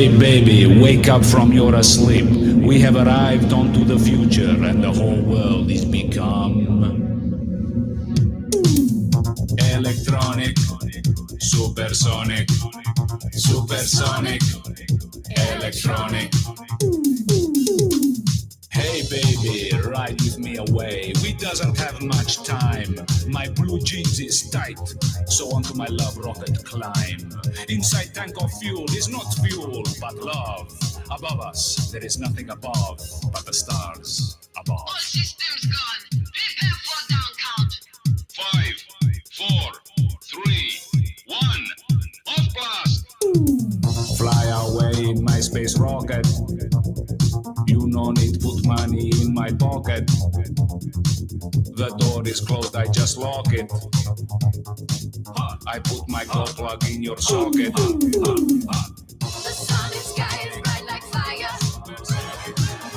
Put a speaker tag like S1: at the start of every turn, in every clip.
S1: Hey baby, wake up from your sleep. We have arrived onto the future and the whole world is become electronic, supersonic, supersonic, electronic. Hey baby, ride with me away. We doesn't have much time. My blue jeans is tight, so onto my love rocket climb. Inside tank of fuel is not fuel, but love. Above us, there is nothing above, but the stars above.
S2: All systems gone. Prepare for down count.
S3: 5, 4, 3, 1. Off blast!
S1: Fly away in my space rocket. You no need put money in my pocket. The door is closed, I just lock it. I put my glow plug in your socket.
S2: The sun and sky is bright like fire.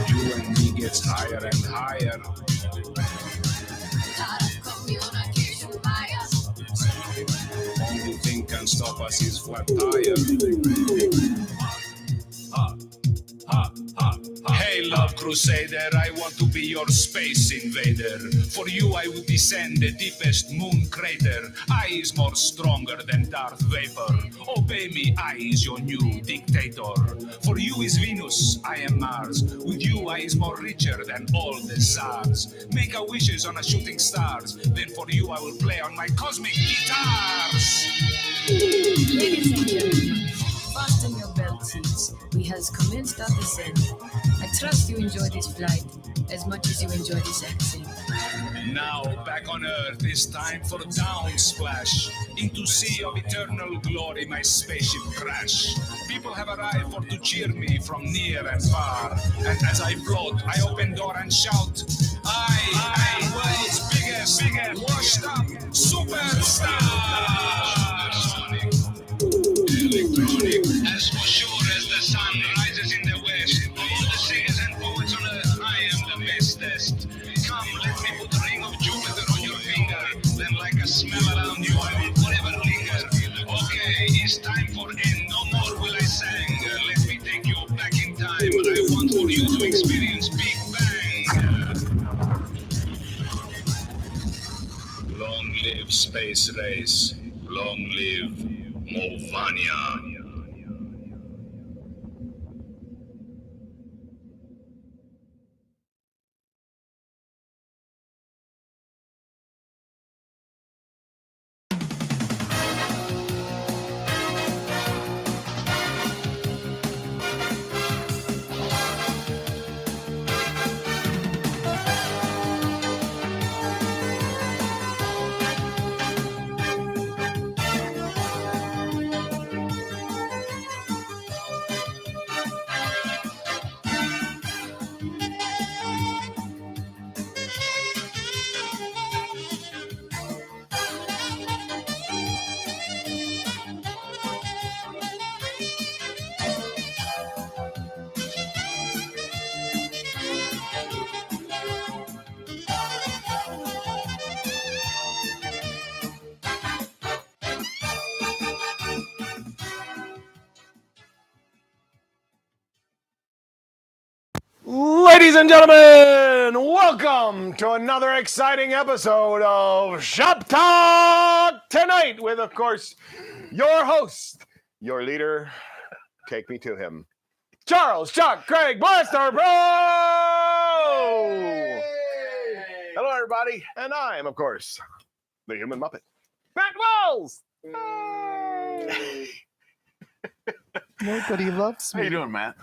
S1: You and me gets higher and higher.
S2: Lot of communication wires.
S1: Only thing can stop us is flat tire. Hey love crusader, I want to be your space invader. For you I will descend the deepest moon crater. I is more stronger than Darth Vapor. Obey me, I is your new dictator. For you is Venus, I am Mars. With you I is more richer than all the stars. Make a wishes on a shooting stars. Then for you I will play on my cosmic guitars.
S4: Ladies and gentlemen, fasten your belt seats. We has commenced our descent. I trust you enjoy this flight as much as you enjoy this accent.
S1: Now back on Earth, it's time for a down splash. Into sea of eternal glory, my spaceship crash. People have arrived for to cheer me from near and far. And as I float, I open door and shout, I, world's biggest, washed up superstar.
S3: Electronic. As for sure as the sun rises in the west, of all the singers and poets on earth, I am the bestest. Come, let me put a ring of Jupiter on your finger. Then like a smell around you, I will forever linger. Okay, it's time for end. No more will I sang. Let me take you back in time. I want for you to experience Big Bang. Long live space race. Long live Movania.
S5: Ladies and gentlemen, welcome to another exciting episode of Shop Talk Tonight with, of course, your host, your leader, take me to him, Charles, Chuck, Craig, BlasterPro! Hey. Hello, everybody. And I am, of course, the human Muppet, Matt Wells! Hey.
S6: Nobody loves me.
S7: How you doing, Matt?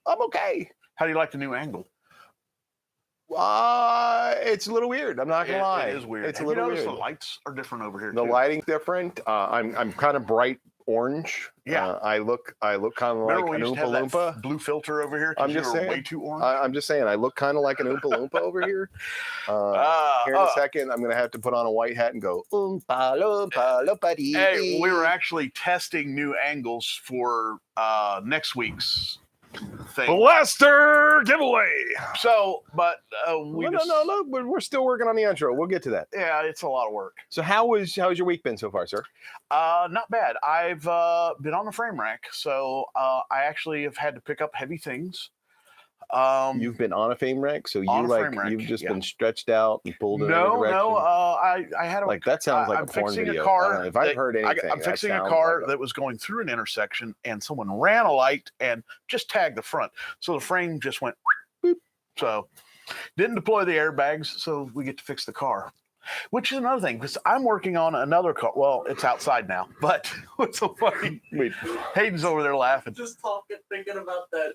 S5: I'm okay.
S7: How do you like the new angle?
S5: It's a little weird. I'm not gonna lie.
S7: It is weird.
S5: It's
S7: Have
S5: a little
S7: you noticed
S5: weird.
S7: The lights are different over here.
S5: The
S7: too?
S5: lighting's different. I'm kind of bright orange.
S7: Yeah.
S5: I look kind of like
S7: Remember
S5: an
S7: we used to
S5: Oompa
S7: have that
S5: Loompa.
S7: blue filter over here? 'Cause
S5: I'm just
S7: you were
S5: saying.
S7: way too orange.
S5: I'm just saying. I look kind of like an Oompa Loompa over here. Here in a second, I'm gonna have to put on a white hat and go Oompa Loompa Loompa dee.
S7: Hey, we were actually testing new angles for next week's thing.
S5: Blaster giveaway.
S7: So, but we
S5: No. We're still working on the intro. We'll get to that.
S7: Yeah, it's a lot of work.
S5: So how's your week been so far, sir?
S7: Not bad. I've been on the frame rack, so I actually have had to pick up heavy things.
S5: You've been on a frame rack, so
S7: on a frame rack,
S5: you've just
S7: yeah.
S5: been stretched out and pulled in every
S7: No,
S5: direction.
S7: I had a
S5: Like that sounds like
S7: I'm
S5: a porn
S7: fixing
S5: video.
S7: a car.
S5: I don't know if I've heard anything.
S7: I'm
S5: that
S7: fixing a
S5: sounds
S7: car
S5: like
S7: that was going through an intersection, and someone ran a light and just tagged the front, so the frame just went boop. So didn't deploy the airbags, so we get to fix the car. Which is another thing, because I'm working on another car. Well, it's outside now, but what's so funny?
S5: Wait.
S7: Hayden's over there laughing.
S6: Just thinking about that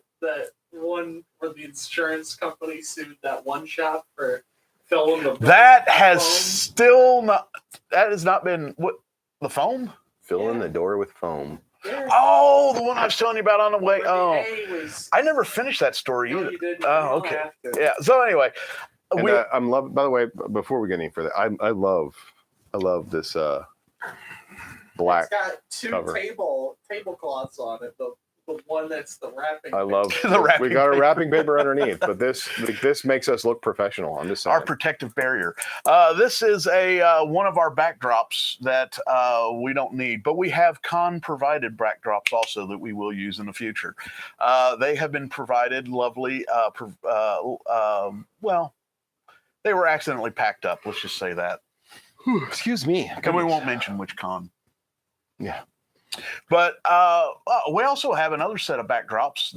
S6: one where the insurance company sued that one shop for filling the
S7: That has
S6: foam.
S7: still not. That has not been what the foam.
S5: Fill in the door with foam.
S7: Oh, the one I was telling you about on the way.
S6: Where
S7: Oh,
S6: the A was,
S7: I never finished that story
S6: no,
S7: either.
S6: you didn't.
S7: Oh,
S6: You don't
S7: okay.
S6: have to.
S7: Yeah. So anyway,
S5: And
S7: we
S5: I'm love. By the way, before we get any further, I love this black.
S6: It's got two
S5: cover.
S6: tablecloths on it. The one that's the wrapping.
S5: I love
S7: The wrapping
S5: we got a
S7: paper.
S5: wrapping paper underneath, but this makes us look professional. I'm just saying.
S7: our protective barrier. This is a one of our backdrops that we don't need, but we have con-provided backdrops also that we will use in the future. They have been provided lovely. Well, they were accidentally packed up. Let's just say that.
S5: Whew, excuse me.
S7: And we won't mention which con.
S5: Yeah.
S7: But we also have another set of backdrops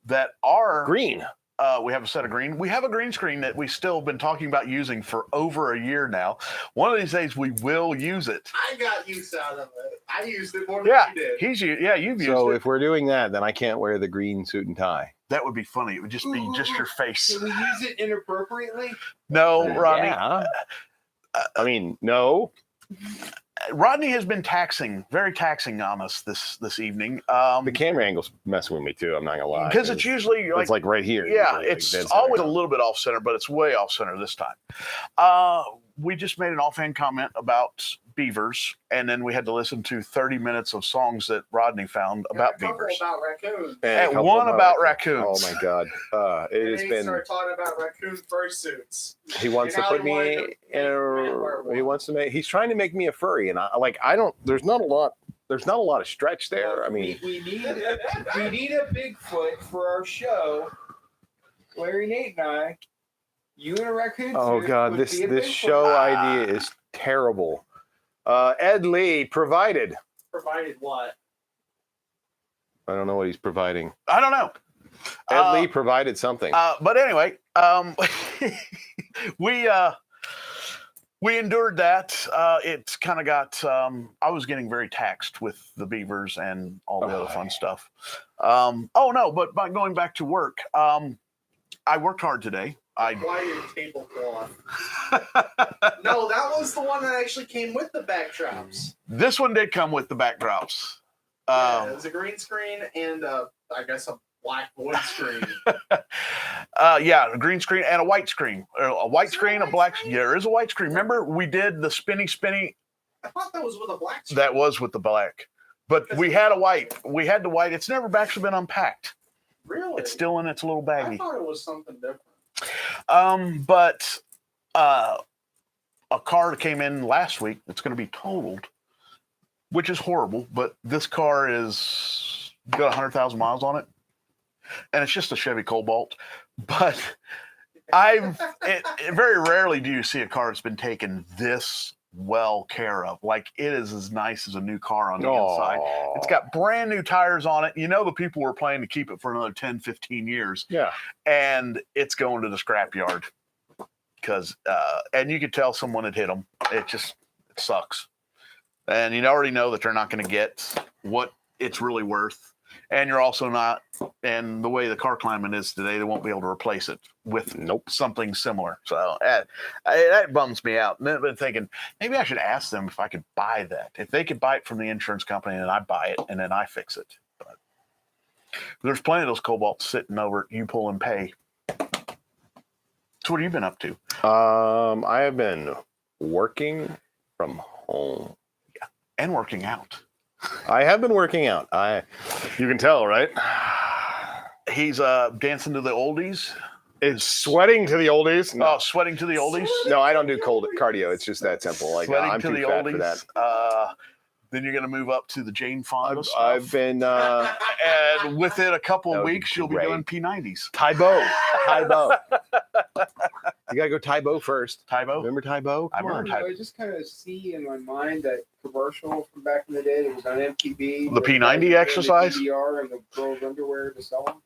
S7: that are
S5: Green.
S7: we have a set of green. We have a green screen that we still been talking about using for over a year now. One of these days we will use it.
S6: I got use out of it. I used it more than
S7: Yeah,
S6: you did.
S7: you've used
S5: So
S7: it.
S5: if we're doing that, then I can't wear the green suit and tie.
S7: That would be funny. It would just be just your face.
S6: Did we use it inappropriately?
S7: No, Rodney.
S5: Yeah. I mean, no.
S7: Rodney has been very taxing on us this evening.
S5: The camera angle's messing with me too. I'm not gonna lie.
S7: Because it's usually
S5: it's like right here.
S7: yeah,
S5: usually, like
S7: it's
S5: dead
S7: always a
S5: center.
S7: little bit off center, but it's way off center this time. We just made an offhand comment about beavers, and then we had to listen to 30 minutes of songs that Rodney found about beavers.
S6: About raccoons.
S5: And a
S7: And
S5: couple
S7: one about
S5: Oh
S7: raccoons.
S5: my god. It
S6: And
S5: has
S6: then he
S5: been.
S6: started talking about raccoon fursuits.
S5: He wants to
S6: And how
S5: put
S6: he wanted
S5: me
S6: to
S5: in
S6: make me wear
S5: a.
S6: one.
S5: He wants to make. He's trying to make me a furry, and I don't. There's not a lot. There's not a lot of stretch there. I mean,
S8: we need a Bigfoot for our show. Larry, Nate, and I. You and a raccoon.
S5: oh
S8: suit
S5: god,
S8: would
S5: this
S8: be a
S5: this
S8: Bigfoot.
S5: show idea is terrible. Ed Lee provided.
S6: Provided what?
S5: I don't know what he's providing.
S7: I don't know.
S5: Ed Lee provided something.
S7: But anyway, we endured that. It kind of got. I was getting very taxed with the beavers and all the other fun stuff. But by going back to work, I worked hard today.
S6: Wired tablecloth. No, that was the one that actually came with the backdrops.
S7: This one did come with the backdrops.
S6: Yeah, it was a green screen and I guess a black wood screen.
S7: A green screen and a white screen. A white
S6: Is there
S7: screen,
S6: a
S7: a
S6: white
S7: black.
S6: screen?
S7: Yeah, there is a white screen. Remember, we did the spinny.
S6: I thought that was with a black screen.
S7: That was with the black, but we had a white. We had the white. It's never actually been unpacked.
S6: Really?
S7: It's still in its little
S6: I
S7: baggie.
S6: thought it was something different.
S7: But a car that came in last week that's going to be totaled, which is horrible. But this car is got 100,000 miles on it, and it's just a Chevy Cobalt. But very rarely do you see a car that's been taken this well care of. Like, it is as nice as a new car on the inside. It's got brand new tires on it. You know, the people were planning to keep it for another 10, 15 years.
S5: Yeah.
S7: And it's going to the scrapyard because, and you could tell someone had hit them. It sucks. And you already know that they're not going to get what it's really worth. And you're also not, and the way the car climate is today, they won't be able to replace it with something similar. So that bums me out. And I've been thinking, maybe I should ask them if I could buy that. If they could buy it from the insurance company and I buy it and then I fix it. But there's plenty of those Cobalts sitting over at You Pull and Pay. So what have you been up to?
S5: I have been working from home.
S7: And working out.
S5: I have been working out. You can tell, right?
S7: He's dancing to the oldies.
S5: It's sweating to the oldies.
S7: Oh, sweating to the oldies.
S5: No, I don't do cold cardio. It's just that simple. Like
S7: Sweating
S5: I'm
S7: to
S5: too
S7: the
S5: fat
S7: oldies.
S5: for that.
S7: Then you're going to move up to the Jane Fonda stuff.
S5: I've been
S7: and within a couple
S5: That
S7: of
S5: would be
S7: weeks, you'll be
S5: great.
S7: doing P90s.
S5: Taibo. You gotta go Taibo first.
S7: Taibo?
S5: Remember Taibo?
S7: I
S5: Come
S7: remember
S5: on.
S7: Taibo.
S8: I just kind of see in my mind that commercial from back in the day that was on MTV.
S7: The P90 exercise?
S8: The PBR and the girls' underwear to sell them.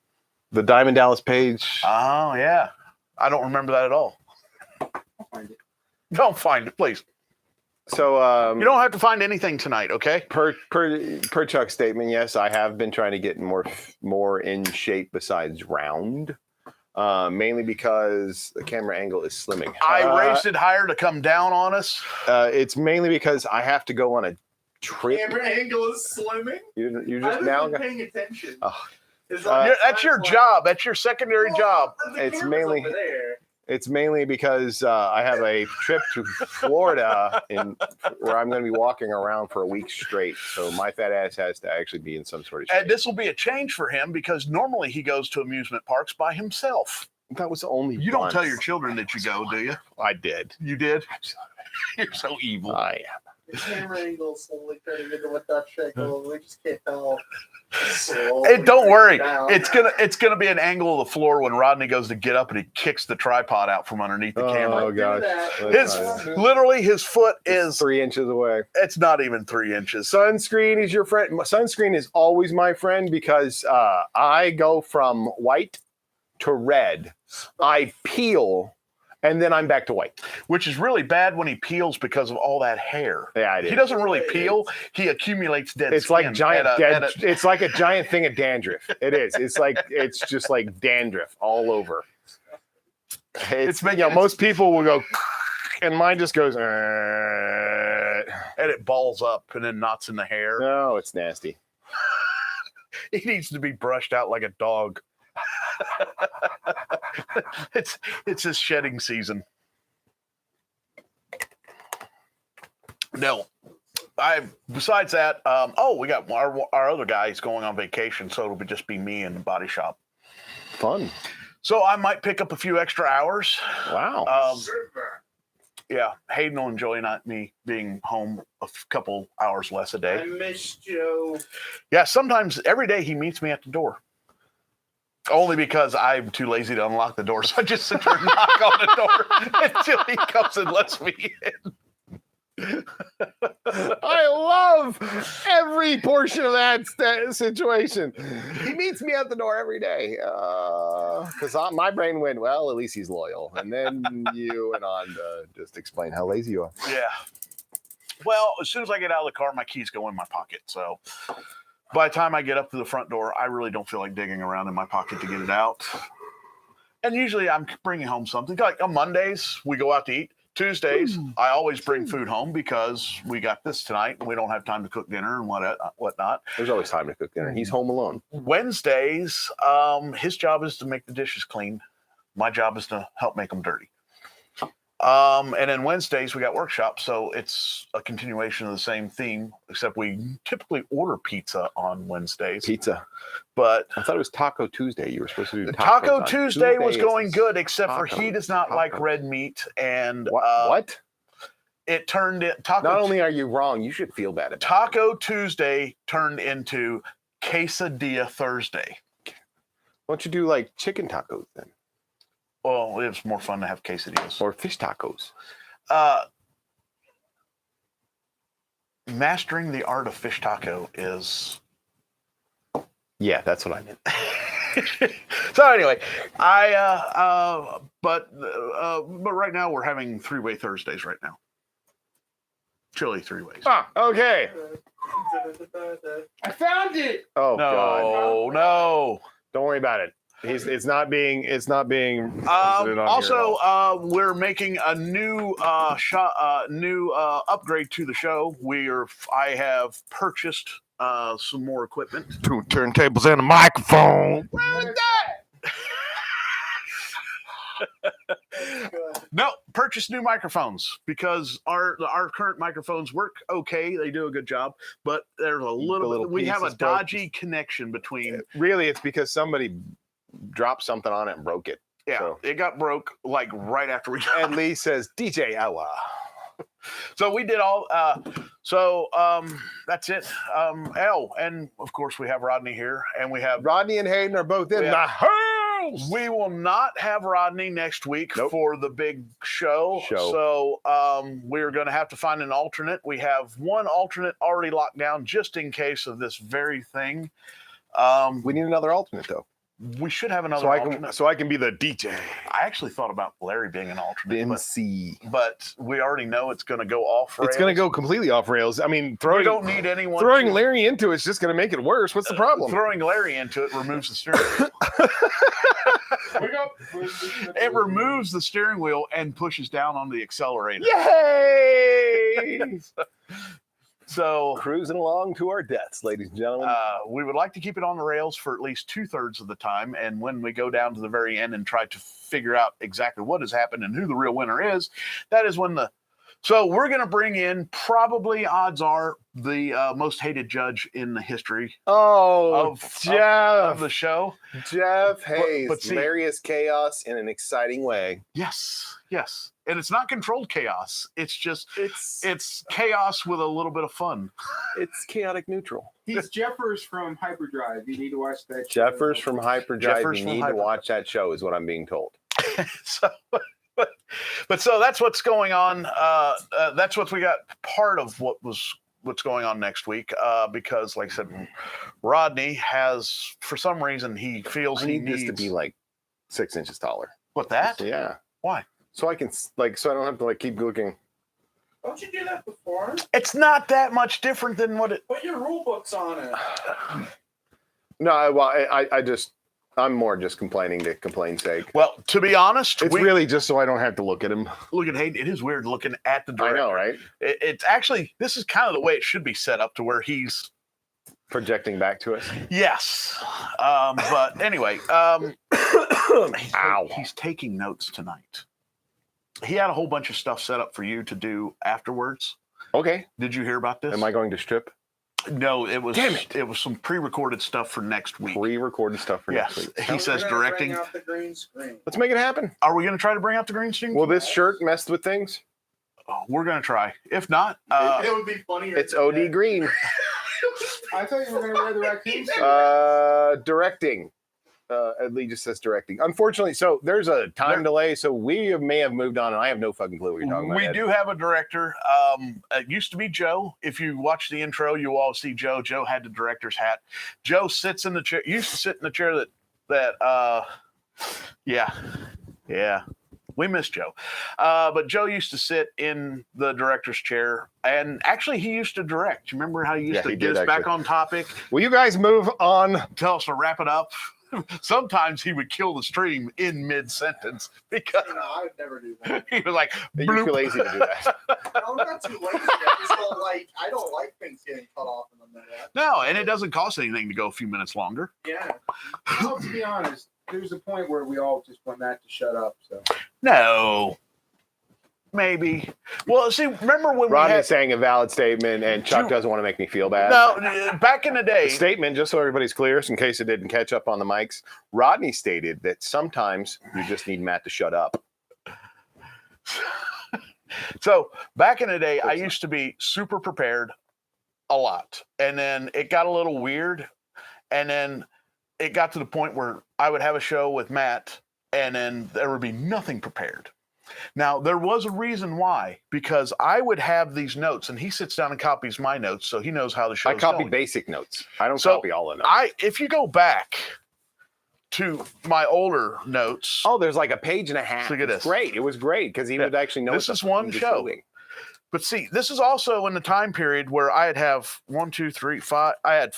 S5: The Diamond Dallas Page.
S7: Oh, yeah. I don't remember that at all.
S8: I'll find it.
S7: Don't find it, please.
S5: So
S7: You don't have to find anything tonight, okay?
S5: per Chuck's statement, yes, I have been trying to get more in shape besides round. Mainly because the camera angle is slimming.
S7: I raised it higher to come down on us.
S5: It's mainly because I have to go on a trip.
S6: Camera angle is slimming.
S5: You
S6: I
S5: just
S6: was
S5: now.
S6: paying attention.
S5: Oh.
S6: It's
S7: That's your job. That's your secondary job.
S6: The
S5: It's
S6: camera's
S5: mainly-
S6: over there.
S5: It's mainly because I have a trip to Florida where I'm going to be walking around for a week straight. So my fat ass has to actually be in some sort of shape.
S7: And this will be a change for him because normally he goes to amusement parks by himself.
S5: That was only
S7: You don't
S5: once.
S7: tell your children that you go, do you?
S5: I did.
S7: You did? You're so evil.
S5: I am.
S6: The camera angle is slowly turning into what Dutch angle. We just can't tell.
S7: Hey, don't worry.
S6: Down.
S7: It's gonna be an angle of the floor when Rodney goes to get up and he kicks the tripod out from underneath the camera.
S5: Oh gosh.
S7: His foot is
S5: 3 inches away.
S7: it's not even 3 inches.
S5: Sunscreen is your friend. Sunscreen is always my friend because I go from white to red. I peel and then I'm back to white.
S7: Which is really bad when he peels because of all that hair.
S5: Yeah, I did.
S7: He doesn't really peel. He accumulates dead
S5: It's
S7: skin
S5: like giant
S7: at a-
S5: it's like a giant thing of dandruff. It is. It's just like dandruff all over. It's most people will go and mine just goes
S7: and it balls up and then knots in the hair.
S5: no, it's nasty.
S7: He needs to be brushed out like a dog. it's his shedding season. No, besides that, we got our other guy. He's going on vacation, so it'll just be me and the body shop.
S5: Fun.
S7: So I might pick up a few extra hours.
S5: Wow.
S7: Yeah, Hayden will enjoy me being home a couple hours less a
S6: I
S7: day.
S6: missed you.
S7: Yeah, sometimes every day he meets me at the door. Only because I'm too lazy to unlock the door, so I just sit there and knock on the door until he comes and lets me in.
S5: I love every portion of that situation. He meets me at the door every day because my brain went, well, at least he's loyal. And then you went on to just explain how lazy you are.
S7: Yeah. Well, as soon as I get out of the car, my keys go in my pocket. So by the time I get up to the front door, I really don't feel like digging around in my pocket to get it out. And usually I'm bringing home something. Like on Mondays, we go out to eat. Tuesdays, I always bring food home because we got this tonight and we don't have time to cook dinner and whatnot.
S5: There's always time to cook dinner. He's home alone.
S7: Wednesdays, his job is to make the dishes clean. My job is to help make them dirty. And then Wednesdays, we got workshops, so it's a continuation of the same theme, except we typically order pizza on Wednesdays.
S5: Pizza.
S7: But
S5: I thought it was Taco Tuesday. You were supposed to do
S7: Taco
S5: on
S7: Tuesday was
S5: Tuesdays.
S7: going good, except for
S5: Taco.
S7: he does not like
S5: Tacos.
S7: red meat. And
S5: What?
S7: it turned in Taco.
S5: Not only are you wrong, you should feel bad about it.
S7: Taco Tuesday turned into Quesadilla Thursday.
S5: Why don't you do like chicken tacos then?
S7: Well, it's more fun to have quesadillas.
S5: Or fish tacos.
S7: Mastering the art of fish taco is.
S5: Yeah, that's what I meant.
S7: So anyway, but right now we're having three-way Thursdays right now. Chili three-ways.
S5: Ah, okay.
S8: I found it.
S5: Oh God.
S7: No.
S5: Don't worry about it. It's not being presented on here at all.
S7: Also, we're making a new upgrade to the show. I have purchased some more equipment.
S5: 2 turntables and a microphone.
S7: No, purchase new microphones because our current microphones work okay. They do a good job, but there's a little
S5: little
S7: we have a
S5: pieces broke.
S7: dodgy connection between.
S5: Really, it's because somebody dropped something on it and broke it.
S7: Yeah,
S5: So.
S7: it got broke like right after we got
S5: And Lee says, DJ Ella.
S7: So we did all. That's it. And of course we have Rodney here, and we have.
S5: Rodney and Hayden are both in
S7: Yeah.
S5: the house.
S7: We will not have Rodney next week for the big show. So we're going to have to find an alternate. We have one alternate already locked down just in case of this very thing.
S5: We need another alternate though.
S7: We should have another alternate.
S5: So I can be the DJ.
S7: I actually thought about Larry being an alternate.
S5: MC.
S7: But we already know it's going to go off rails.
S5: It's going to go completely off rails. I mean,
S7: We don't need anyone.
S5: throwing Larry into it's just going to make it worse. What's the problem?
S7: Throwing Larry into it removes the steering wheel. It removes the steering wheel and pushes down on the accelerator.
S5: Yay!
S7: So
S5: cruising along to our deaths, ladies and gentlemen.
S7: we would like to keep it on the rails for at least 2/3 of the time. And when we go down to the very end and try to figure out exactly what has happened and who the real winner is, that is when so we're going to bring in probably odds are the most hated judge in the history of the show.
S5: Jeff Hayes,
S7: but see,
S5: hilarious chaos in an exciting way.
S7: Yes. And it's not controlled chaos. It's just it's chaos with a little bit of fun.
S5: It's chaotic neutral.
S8: He's Jeffers from Hyperdrive. You need to watch that show.
S5: Jeffers from Hyperdrive. You need to watch that show, is what I'm being told.
S7: So that's what's going on. That's what we got. Part of what's going on next week, because, like I said, Rodney has, for some reason, he feels
S5: I
S7: he
S5: need
S7: needs
S5: this to be like 6 inches taller.
S7: What, that?
S5: Yeah.
S7: Why?
S5: So I can so I don't have to keep looking.
S6: Don't you do that before?
S7: It's not that much different than what it.
S6: Put your rule books on it.
S5: No, well, I'm more just complaining to complain's sake.
S7: Well, to be honest,
S5: it's really just so I don't have to look at him.
S7: Look at Hayden. It is weird looking at the director.
S5: I know, right?
S7: It's actually, this is kind of the way it should be set up, to where he's
S5: projecting back to us.
S7: Yes. But anyway, he's taking notes tonight. He had a whole bunch of stuff set up for you to do afterwards.
S5: Okay.
S7: Did you hear about this?
S5: Am I going to strip?
S7: No, it was.
S5: Damn it.
S7: It was some pre-recorded stuff for next week.
S5: Pre-recorded stuff for next week.
S7: He says directing.
S6: Bring out the green screen.
S5: Let's make it happen.
S7: Are we going to try to bring out the green screen?
S5: Will this shirt mess with things?
S7: Oh, we're going to try. If not,
S6: it would be funnier.
S5: It's OD green.
S8: I thought you were going to wear the raccoon suit.
S5: Directing. Lee just says directing. Unfortunately, so there's a time delay, so we may have moved on, and I have no fucking clue what you're talking about.
S7: We do have a director. It used to be Joe. If you watch the intro, you all see Joe. Joe had the director's hat. Joe sits in the chair. Used to sit in the chair yeah. We miss Joe. But Joe used to sit in the director's chair, and actually he used to direct. You remember how he used to get us back on topic?
S5: Will you guys move on?
S7: Tell us to wrap it up. Sometimes he would kill the stream in mid-sentence because
S6: I would never do that.
S7: he was like,
S5: you're too lazy to do that.
S6: No, I'm not too lazy. I don't like things getting cut off in the middle.
S7: No, and it doesn't cost anything to go a few minutes longer.
S6: Yeah.
S8: Well, to be honest, there's a point where we all just want Matt to shut up. So
S7: No. Maybe. Well, see, remember when
S5: Rodney's saying a valid statement, and Chuck doesn't want to make me feel bad.
S7: No, back in the day.
S5: The statement, just so everybody's clear, in case it didn't catch up on the mics, Rodney stated that sometimes you just need Matt to shut up.
S7: So back in the day, I used to be super prepared a lot. And then it got a little weird. And then it got to the point where I would have a show with Matt, and then there would be nothing prepared. Now, there was a reason why, because I would have these notes, and he sits down and copies my notes, so he knows how the show's
S5: I copy
S7: going.
S5: basic notes. I don't copy all the notes.
S7: If you go back to my older notes.
S5: Oh, there's like a page and a half.
S7: Look at this.
S5: Great. It was great because he would actually know.
S7: This is one show.
S5: Doing.
S7: But see, this is also in the time period where I'd have 1, 2, 3, 5. I had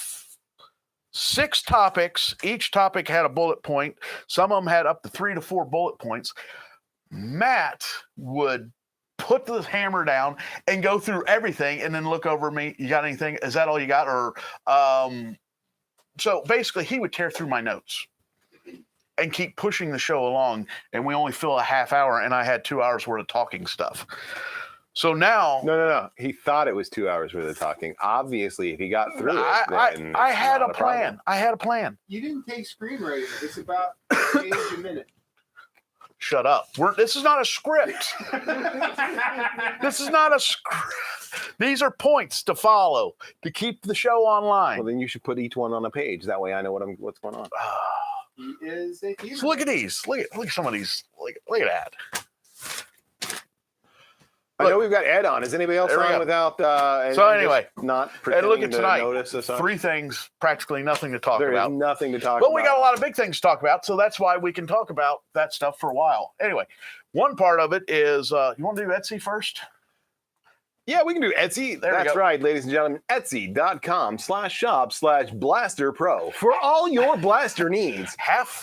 S7: 6 topics. Each topic had a bullet point. Some of them had up to 3 to 4 bullet points. Matt would put the hammer down and go through everything and then look over me. You got anything? Is that all you got? Or so basically he would tear through my notes and keep pushing the show along, and we only fill a half hour, and I had 2 hours worth of talking stuff. So now,
S5: No. He thought it was 2 hours worth of talking. Obviously, if he got through it, then
S7: I
S5: it's
S7: had
S5: not
S7: a plan.
S5: problem.
S7: I had a plan.
S8: You didn't take screenwriting. It's about a page a minute.
S7: Shut up. This is not a script. This is not a script. These are points to follow to keep the show online.
S5: Well, then you should put each one on a page. That way I know what's going on.
S8: He is a human.
S7: So look at these. Look at some of these. Look at that.
S5: I know we've got Ed on. Is anybody else
S7: There we
S5: on
S7: go.
S5: without?
S7: So anyway,
S5: not
S7: And
S5: pretending
S7: look at
S5: to
S7: tonight.
S5: notice us.
S7: 3 things, practically nothing to talk
S5: There is
S7: about.
S5: nothing to talk
S7: But
S5: about.
S7: we got a lot of big things to talk about, so that's why we can talk about that stuff for a while. Anyway, one part of it is, you want to do Etsy first?
S5: Yeah, we can do Etsy.
S7: There we
S5: That's
S7: go.
S5: right, ladies and gentlemen. Etsy.com/shop/BlasterPro for all your blaster needs.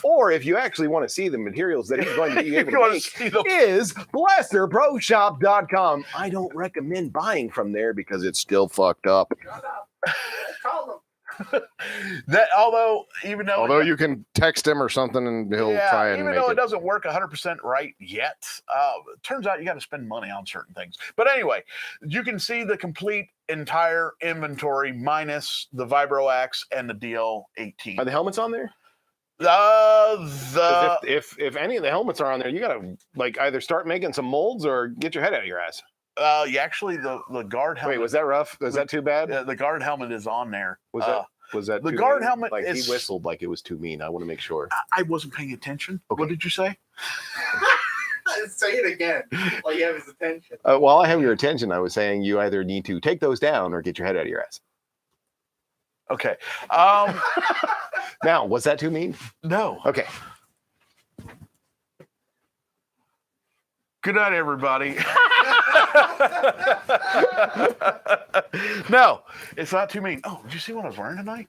S5: Or if you actually want to see the materials that he's going to be able
S7: You wanna
S5: to make,
S7: see them.
S5: is BlasterProShop.com. I don't recommend buying from there because it's still fucked up.
S6: Shut up. Call them.
S7: That although
S5: you can text him or something and he'll
S7: even though it doesn't work 100% right yet, it turns out you got to spend money on certain things. But anyway, you can see the complete entire inventory minus the Vibro Axe and the DL18.
S5: Are the helmets on there? 'Cause if any of the helmets are on there, you gotta like either start making some molds or get your head out of your ass.
S7: actually the guard helmet.
S5: Wait, was that rough? Was that too bad?
S7: the guard helmet is on there.
S5: Was that
S7: the
S5: too
S7: guard
S5: mean?
S7: helmet
S5: Like
S7: is-
S5: he whistled like it was too mean. I want to make sure.
S7: I wasn't paying attention.
S5: Okay.
S7: What did you say?
S6: Say it again. While you have his attention.
S5: While I have your attention, I was saying you either need to take those down or get your head out of your ass.
S7: Okay.
S5: Now, was that too mean?
S7: No.
S5: Okay.
S7: Good night, everybody. No, it's not too mean. Oh, did you see what I was wearing tonight?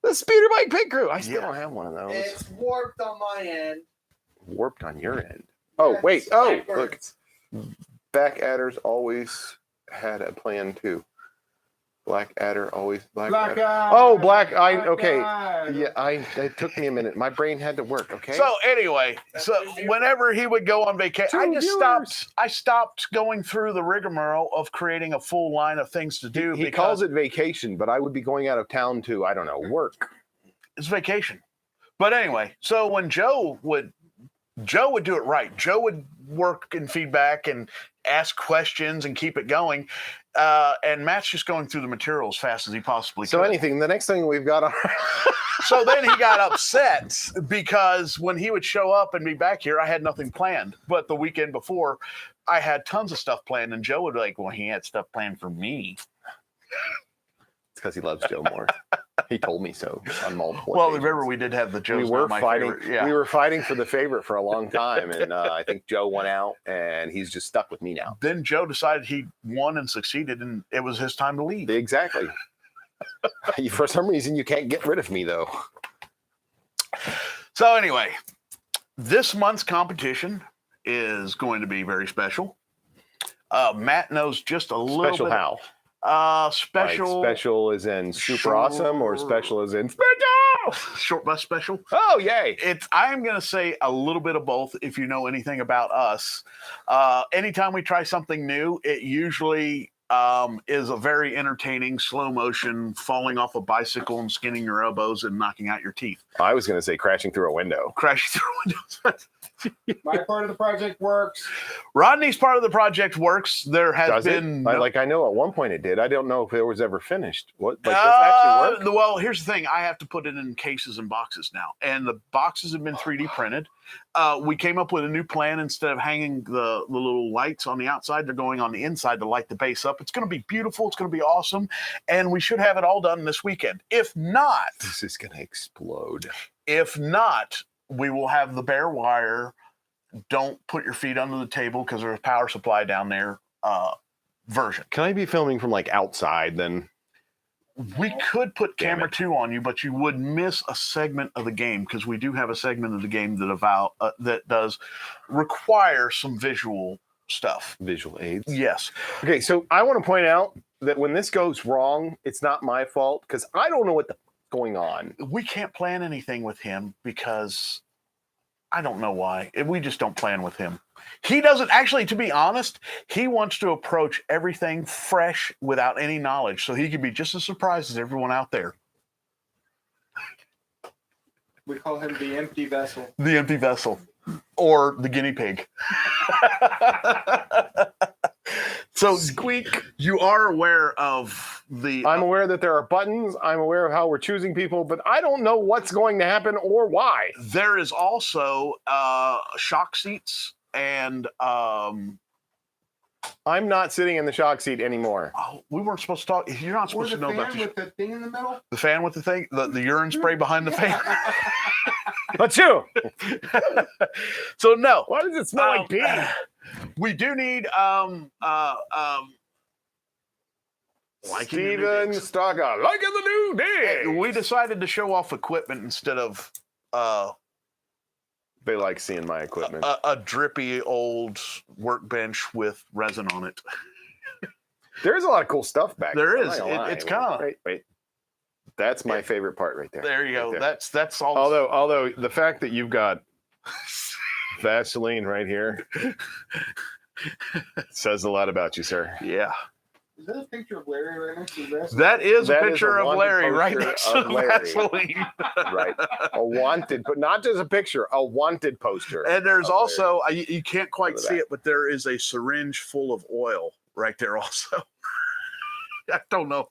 S5: The speeder bike pit crew. I still
S7: Yeah.
S5: don't have one of those.
S6: It's warped on my end.
S5: Warped on your end. Oh, wait. Oh, look.
S6: Backwards.
S5: Backadder's always had a plan too. Blackadder always
S8: Black
S5: Blackadder.
S8: eye.
S5: Oh, black eye.
S8: Black
S5: Okay.
S8: eye.
S5: Yeah, it took me a minute. My brain had to work. Okay.
S7: So anyway, so whenever he would go on vacation, I
S5: Two
S7: just
S5: viewers.
S7: stopped going through the rigmarole of creating a full line of things to do.
S5: he calls it vacation, but I would be going out of town to, I don't know, work.
S7: It's vacation. But anyway, so when Joe would do it right. Joe would work in feedback and ask questions and keep it going. And Matt's just going through the material as fast as he possibly
S5: So
S7: could.
S5: anything, the next thing we've got on
S7: So then he got upset because when he would show up and be back here, I had nothing planned. But the weekend before, I had tons of stuff planned. And Joe would be like, well, he had stuff planned for me.
S5: It's because he loves Joe more. He told me so on multiple
S7: Well,
S5: occasions.
S7: remember, we did have the Joe's
S5: we were
S7: Not My
S5: fighting.
S7: Favorite. Yeah.
S5: We were fighting for the favorite for a long time, and I think Joe won out, and he's just stuck with me now.
S7: Then Joe decided he won and succeeded, and it was his time to leave.
S5: Exactly. For some reason, you can't get rid of me, though.
S7: So anyway, this month's competition is going to be very special. Matt knows just a little
S5: Special
S7: bit.
S5: how?
S7: Special.
S5: Like special is in super
S7: Sure.
S5: awesome, or special is in special.
S7: Short bus special.
S5: Oh, yay!
S7: I'm going to say a little bit of both. If you know anything about us, anytime we try something new, it usually is a very entertaining slow motion falling off a bicycle and skinning your elbows and knocking out your teeth,
S5: I was going to say crashing through a window.
S7: crashing through windows.
S8: My part of the project works.
S7: Rodney's part of the project works. There has
S5: Does
S7: been
S5: it? I know at one point it did. I don't know if it was ever finished. What? Like, does it actually work?
S7: Well, here's the thing. I have to put it in cases and boxes now. And the boxes have been 3D printed. We came up with a new plan. Instead of hanging the little lights on the outside, they're going on the inside to light the base up. It's going to be beautiful. It's going to be awesome. And we should have it all done this weekend. If not,
S5: This is going to explode.
S7: we will have the bare wire. Don't put your feet under the table because there's a power supply down there version.
S5: Can I be filming from like outside then?
S7: We could put
S5: Damn
S7: camera
S5: it.
S7: 2 on you, but you would miss a segment of the game because we do have a segment of the game that does require some visual stuff.
S5: Visual aids.
S7: Yes.
S5: Okay, so I want to point out that when this goes wrong, it's not my fault because I don't know what the going on.
S7: We can't plan anything with him because I don't know why. We just don't plan with him. He doesn't actually, to be honest, he wants to approach everything fresh without any knowledge, so he can be just as surprised as everyone out there.
S8: We call him the empty vessel.
S7: The empty vessel, or the guinea pig. So,
S5: Squeak.
S7: You are aware of the.
S5: I'm aware that there are buttons. I'm aware of how we're choosing people, but I don't know what's going to happen or why.
S7: There is also shock seats, and
S5: I'm not sitting in the shock seat anymore.
S7: we weren't supposed to talk. You're not
S8: Or
S7: supposed
S8: the
S7: to know about
S8: fan with the thing in the middle.
S7: the fan with the thing, the urine spray behind the fan.
S5: But you,
S7: So no,
S5: why does it smell like pee?
S7: we do need
S5: Steven Stocka, like in the new day.
S7: we decided to show off equipment instead of
S5: They like seeing my equipment.
S7: a drippy old workbench with resin on it.
S5: There's a lot of cool stuff back
S7: There
S5: there.
S7: is.
S5: I'm not gonna lie.
S7: It's kind of
S5: Wait. That's my favorite part right there.
S7: there. You go.
S5: Right there.
S7: That's all.
S5: Although the fact that you've got Vaseline right here says a lot lot you, sir.
S7: yeah.
S8: Is that a picture of Larry right next to this?
S7: That is
S5: That
S7: a
S5: is
S7: picture
S5: a
S7: of Larry right
S5: wanted
S7: next
S5: poster
S7: to
S5: of Larry.
S7: Vaseline.
S5: Right. A wanted, but not just a picture, a wanted poster.
S7: And there's
S5: of
S7: also, you can't quite
S5: Look at
S7: see
S5: that.
S7: it, but there is a syringe full of oil right there also. I don't know.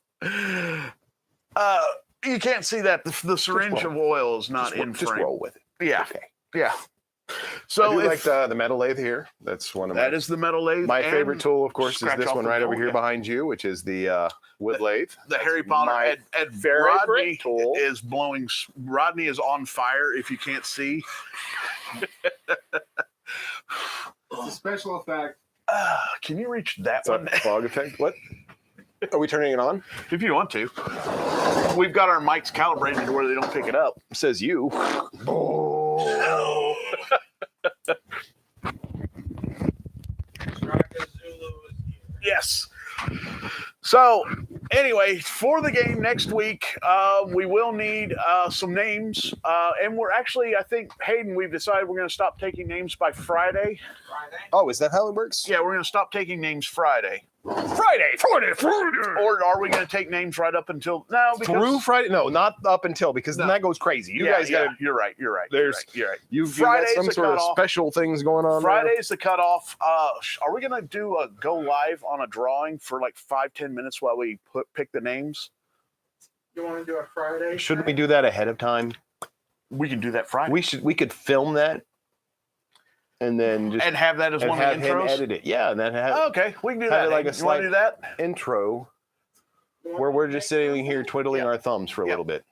S7: You can't see that. The syringe
S5: roll.
S7: of oil is not in
S5: just
S7: frame.
S5: roll with it.
S7: Yeah.
S5: Okay.
S7: Yeah.
S5: I
S7: So
S5: do
S7: if,
S5: like the metal lathe here. That's one of
S7: that is the metal lathe.
S5: my
S7: and
S5: favorite tool, of course, is
S7: scratch
S5: this
S7: off
S5: one
S7: the
S5: right over
S7: tool,
S5: here
S7: yeah.
S5: behind you, which is the wood lathe.
S7: The
S5: That's
S7: Harry Potter
S5: my
S7: and
S5: favorite
S7: Rodney
S5: tool.
S7: is blowing. Rodney is on fire. If you can't see,
S8: It's a special effect.
S7: can you reach that
S5: It's a
S7: one
S5: fog effect. What? Are we turning it on?
S7: if you want to? We've got our mics calibrated to where they don't pick it up.
S5: Says you.
S7: Yes. So, anyway, for the game next week, we will need some names. And we're actually, I think, Hayden, we've decided we're going to stop taking names by Friday.
S5: Oh, is that how it works?
S7: Yeah, we're going to stop taking names Friday.
S5: Friday.
S7: Or are we going to take names right up until no? Because,
S5: Through Friday? No, not up until, because then
S7: No.
S5: that goes crazy. You
S7: Yeah,
S5: guys got to.
S7: You're right. You're right.
S5: There's-
S7: you're right.
S5: You've
S7: Friday's
S5: got some
S7: the
S5: sort of
S7: cutoff.
S5: special things going on.
S7: Friday's the cutoff. Are we going to do a go live on a drawing for like 5-10 minutes while we pick the names?
S6: You want to do a Friday?
S5: there? Shouldn't we do that ahead of time?
S7: We can do that Friday.
S5: We could film that, and then just
S7: and have that as
S5: and
S7: one
S5: have
S7: of the
S5: him
S7: intros.
S5: edit it. Yeah, and then have
S7: Okay, we can do
S5: have
S7: that.
S5: it like a
S7: you want to do that?
S5: intro where we're just sitting here twiddling
S7: Yeah.
S5: our thumbs for a
S7: Yeah.
S5: little bit.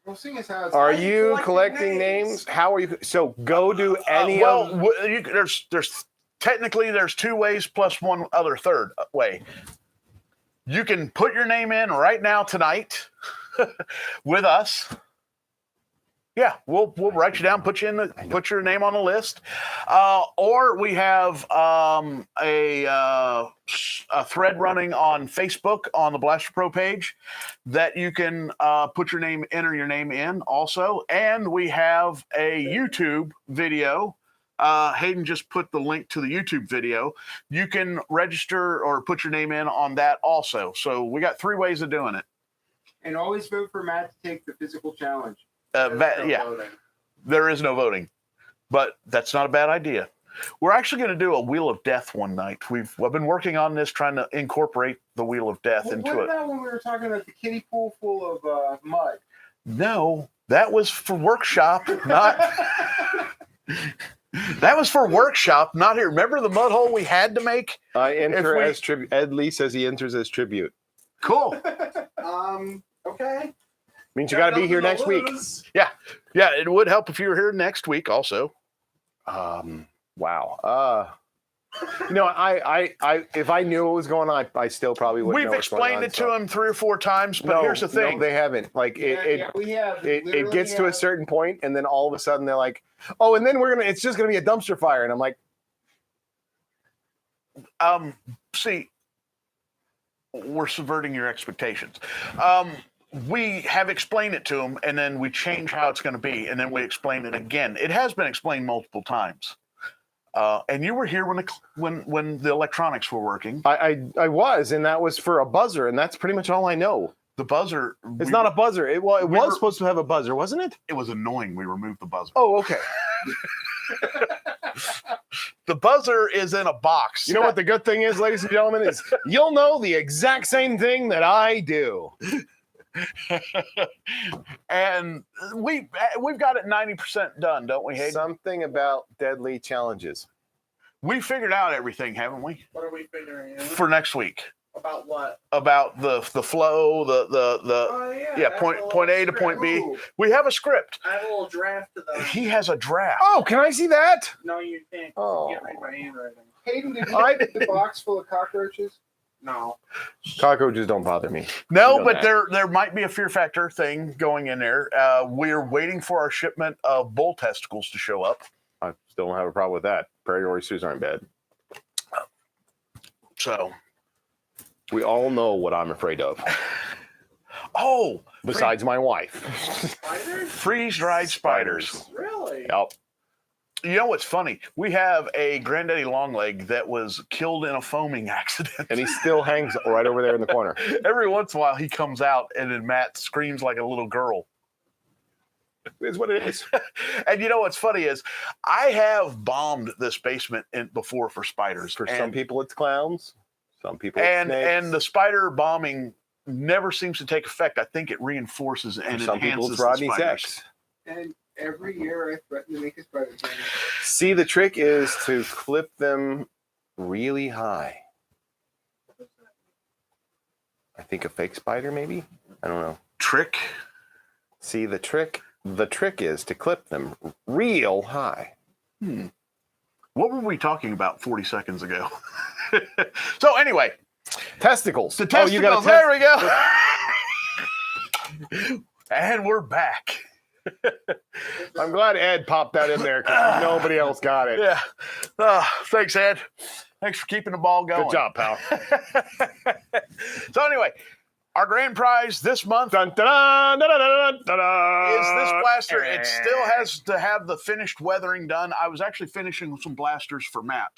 S8: Well, seeing as how it's
S5: Are you collecting names? How are you? So go do any of.
S7: There's technically there's 2 ways plus one other third way. You can put your name in right now tonight with us. Yeah, we'll write you down, put your name on the list, or we have a thread running on Facebook on the Blaster Pro page that you can enter your name in also, and we have a YouTube video. Hayden just put the link to the YouTube video. You can register or put your name in on that also. So we got 3 ways of doing it.
S8: And always vote for Matt to take the physical challenge.
S7: There is no voting, but that's not a bad idea. We're actually going to do a Wheel of Death one night. I've been working on this, trying to incorporate the Wheel of Death into
S8: What
S7: it.
S8: about when we were talking about the kiddie pool full of mud?
S7: No, that was for workshop, not. That was for workshop, not here. Remember the mud hole we had to make?
S5: I enter
S7: If we-
S5: as tribute. Ed Lee says he enters as tribute.
S7: Cool.
S6: Okay.
S5: Means you got to be here next week.
S7: Yeah, it would help if you were here next week also.
S5: Wow. I if I knew what was going on, I still probably wouldn't.
S7: We've
S5: know what's going
S7: explained
S5: on,
S7: it
S5: so.
S7: to him 3 or 4 times, but here's the thing.
S5: No, they haven't. Like
S8: We have.
S5: it gets to a certain point, and then all of a sudden they're like, "Oh, and then it's just gonna be a dumpster fire," and I'm like,
S7: See, we're subverting your expectations. we have explained it to them, and then we change how it's going to be, and then we explain it again. It has been explained multiple times. And you were here when the electronics were working.
S5: I was, and that was for a buzzer, and that's pretty much all I know.
S7: The buzzer.
S5: It's not a buzzer. It was supposed to have a buzzer, wasn't it?
S7: It was annoying. We removed the buzzer.
S5: Oh, okay.
S7: The buzzer is in a box.
S5: You know what the good thing is, ladies and gentlemen, is you'll know the exact same thing that I do.
S7: And we've got it 90% done, don't we, Hayden?
S5: Something about deadly challenges.
S7: We figured out everything, haven't we?
S6: What are we figuring out?
S7: For next week.
S6: About what?
S7: About the flow, point A to point B.
S6: Ooh.
S7: We have a script.
S6: I have a little draft to the.
S7: He has a draft.
S5: Oh, can I see that?
S6: No, you can't.
S5: Oh.
S6: You can't read my handwriting.
S8: Hayden, did you get the box full of cockroaches?
S6: No.
S5: Cockroaches don't bother me.
S7: No, but there might be a fear factor thing going in there. We're waiting for our shipment of bull testicles to show up.
S5: I still don't have a problem with that. Prairie oysters aren't bad.
S7: So
S5: we all know what I'm afraid of.
S7: Oh,
S5: besides my wife.
S6: Spiders?
S7: Freeze-dried spiders.
S6: Really?
S5: Yep.
S7: You know what's funny? We have a granddaddy longleg that was killed in a foaming accident.
S5: And he still hangs right over there in the corner.
S7: Every once in a while, he comes out, and then Matt screams like a little girl.
S5: It's what it is.
S7: And you know what's funny is I have bombed this basement before for spiders.
S5: For some people, it's clowns. Some people, it's
S7: and
S5: snakes.
S7: the spider bombing never seems to take effect. I think it reinforces and
S5: some people,
S7: enhances
S5: it's Rodney's
S7: the spiders.
S5: ex.
S8: And every year I threaten to make a spider jam.
S5: See, the trick is to clip them really high. I think a fake spider, maybe? I don't know.
S7: Trick?
S5: See, the trick is to clip them real high.
S7: What were we talking about 40 seconds ago? So anyway.
S5: Testicles.
S7: The testicles.
S5: You got
S7: there we go. And we're back.
S5: I'm glad Ed popped that in there because nobody else got it.
S7: Yeah. Thanks, Ed. Thanks for keeping the ball going.
S5: Good job, pal.
S7: So anyway, our grand prize this month
S5: Dun, dun, dun, dun, dun, dun, dun.
S7: is this blaster. It still has to have the finished weathering done. I was actually finishing some blasters for Matt.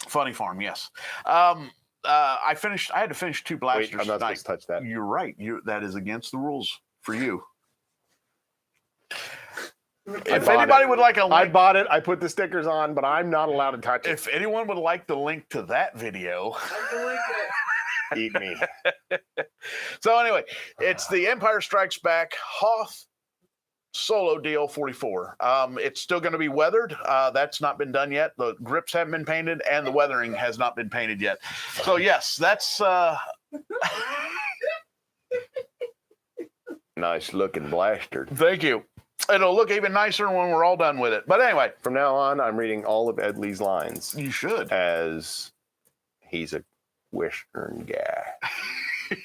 S7: Funny Farm, yes. I had to finish 2 blasters.
S5: Wait, I'm not supposed to touch that.
S7: You're right. That is against the rules for you. If anybody would like a link,
S5: I bought it. I put the stickers on, but I'm not allowed to touch it.
S7: if anyone would like the link to that video,
S5: Eat me.
S7: so anyway, it's the Empire Strikes Back Hoth Solo DL 44. It's still going to be weathered. That's not been done yet. The grips haven't been painted, and the weathering has not been painted yet. So yes, that's
S5: Nice looking blaster.
S7: thank you. It'll look even nicer when we're all done with it. But anyway,
S5: From now on, I'm reading all of Ed Lee's lines
S7: you should.
S5: as he's a Western guy.
S8: I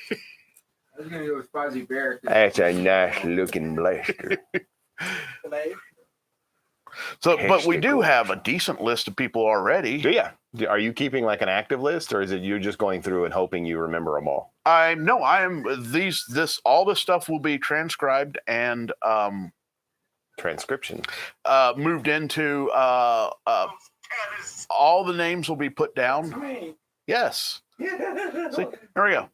S8: was going to go with Fozzie Bear.
S5: That's a nice looking blaster.
S7: So, but we do have a decent list of people already.
S5: Do ya? Are you keeping like an active list, or is it you just going through and hoping you remember them all?
S7: I am all this stuff will be transcribed and
S5: Transcription.
S7: moved into all the names will be put down. Yes. See, there we go.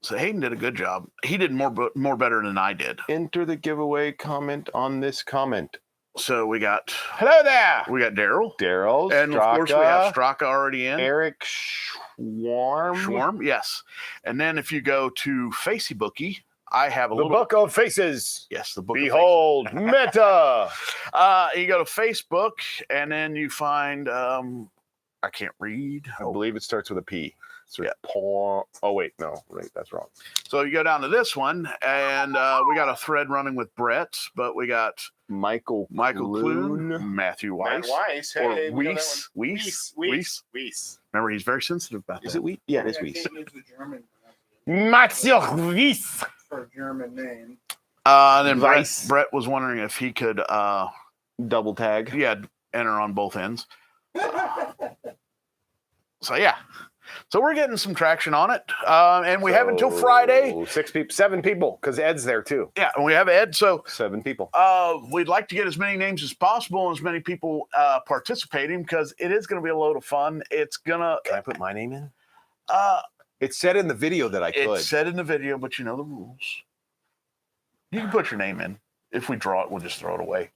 S7: So Hayden did a good job. He did more better than I did.
S5: Enter the giveaway comment on this comment.
S7: So we got
S5: Hello there.
S7: Daryl.
S5: Daryl,
S7: And of course we have Straka already in.
S5: Eric Schwarm.
S7: Schwarm, yes. And then if you go to Facebookie, I have a
S5: The
S7: little
S5: Book of Faces.
S7: Yes, the book.
S5: Behold, Meta.
S7: You go to Facebook, and then you find I can't read.
S5: I believe it starts with a P. So
S7: Yeah.
S5: Oh wait, no, wait, that's wrong.
S7: So you go down to this one, and we got a thread running with Brett, but we got
S5: Michael
S7: Clune, Matthew Weiss,
S5: Weiss.
S7: or
S5: Hey, we know that
S7: Weiss.
S5: one. Weiss.
S7: Remember, he's very sensitive about
S5: Is
S7: that.
S5: it Weiss? Yeah, it is
S6: I
S5: Weiss.
S6: can't use the German
S5: Matthew Weiss.
S6: for a German name.
S7: And then
S5: Weiss.
S7: Brett was wondering if he could,
S5: Double tag.
S7: enter on both ends. So yeah. So we're getting some traction on it, and we have until Friday.
S5: 7 people, because Ed's there too.
S7: Yeah, and we have Ed. So
S5: 7 people.
S7: we'd like to get as many names as possible and as many people participating because it is going to be a load of fun. It's gonna.
S5: Can I put my name in?
S7: It
S5: said in the video that I could.
S7: It said in the video, but you know the rules. You can put your name in. If we draw it, we'll just throw it away.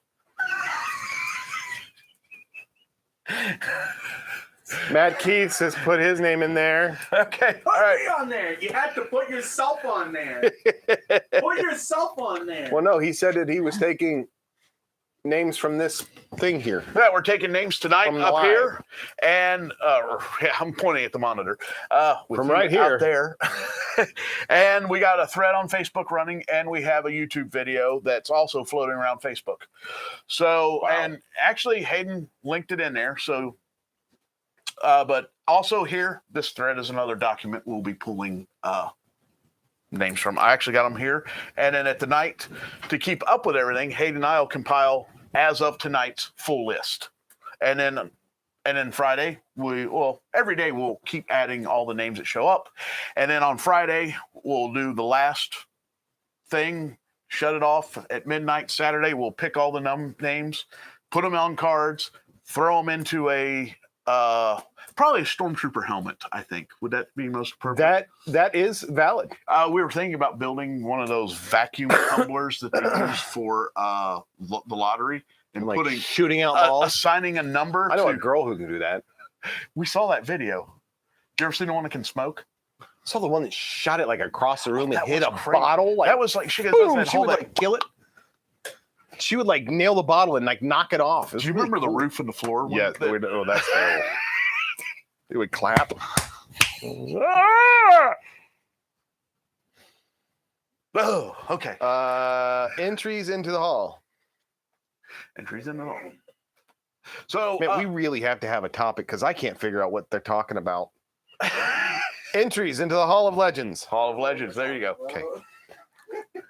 S5: Matt Keiths has put his name in there.
S7: Okay.
S6: Put
S7: All right.
S6: me on there. You had to put yourself on there. Put yourself on there.
S5: Well, no, he said that he was taking names from this thing here.
S7: Yeah, we're taking names tonight
S5: From
S7: up
S5: live.
S7: here, and yeah, I'm pointing at the monitor. With
S5: From
S7: you
S5: right here.
S7: out there, and we got a thread on Facebook running, and we have a YouTube video that's also floating around Facebook. So,
S5: Wow.
S7: and actually, Hayden linked it in there. So, but also here, this thread is another document we'll be pulling names from. I actually got them here, and then at the night, to keep up with everything, Hayden and I will compile as of tonight's full list, and then Friday every day we'll keep adding all the names that show up, and then on Friday we'll do the last thing, shut it off at midnight. Saturday we'll pick all the names, put them on cards, throw them into a probably a stormtrooper helmet. I think would that be most appropriate?
S5: That is valid.
S7: We were thinking about building one of those vacuum tumblers that they use for the lottery and
S5: Like
S7: putting
S5: shooting out balls.
S7: assigning a number.
S5: I know
S7: to,
S5: a girl who can do that.
S7: We saw that video. Did you ever see the one that can smoke?
S5: I saw the one that shot it like across the room and
S7: That
S5: hit
S7: was
S5: a
S7: crazy.
S5: bottle. Like,
S7: That was like she goes,
S5: boom,
S7: "Doesn't
S5: she would
S7: hold that."
S5: like kill it. She would like nail the bottle and like knock it off.
S7: Do you remember the roof and the floor?
S5: Yeah,
S7: That-
S5: oh, that's terrible. It would clap.
S7: Oh, okay.
S5: Entries into the hall.
S7: Entries in the hall. So
S5: Man, we really have to have a topic because I can't figure out what they're talking about. Entries into the Hall of Legends.
S7: Hall of Legends. There you go.
S5: Okay.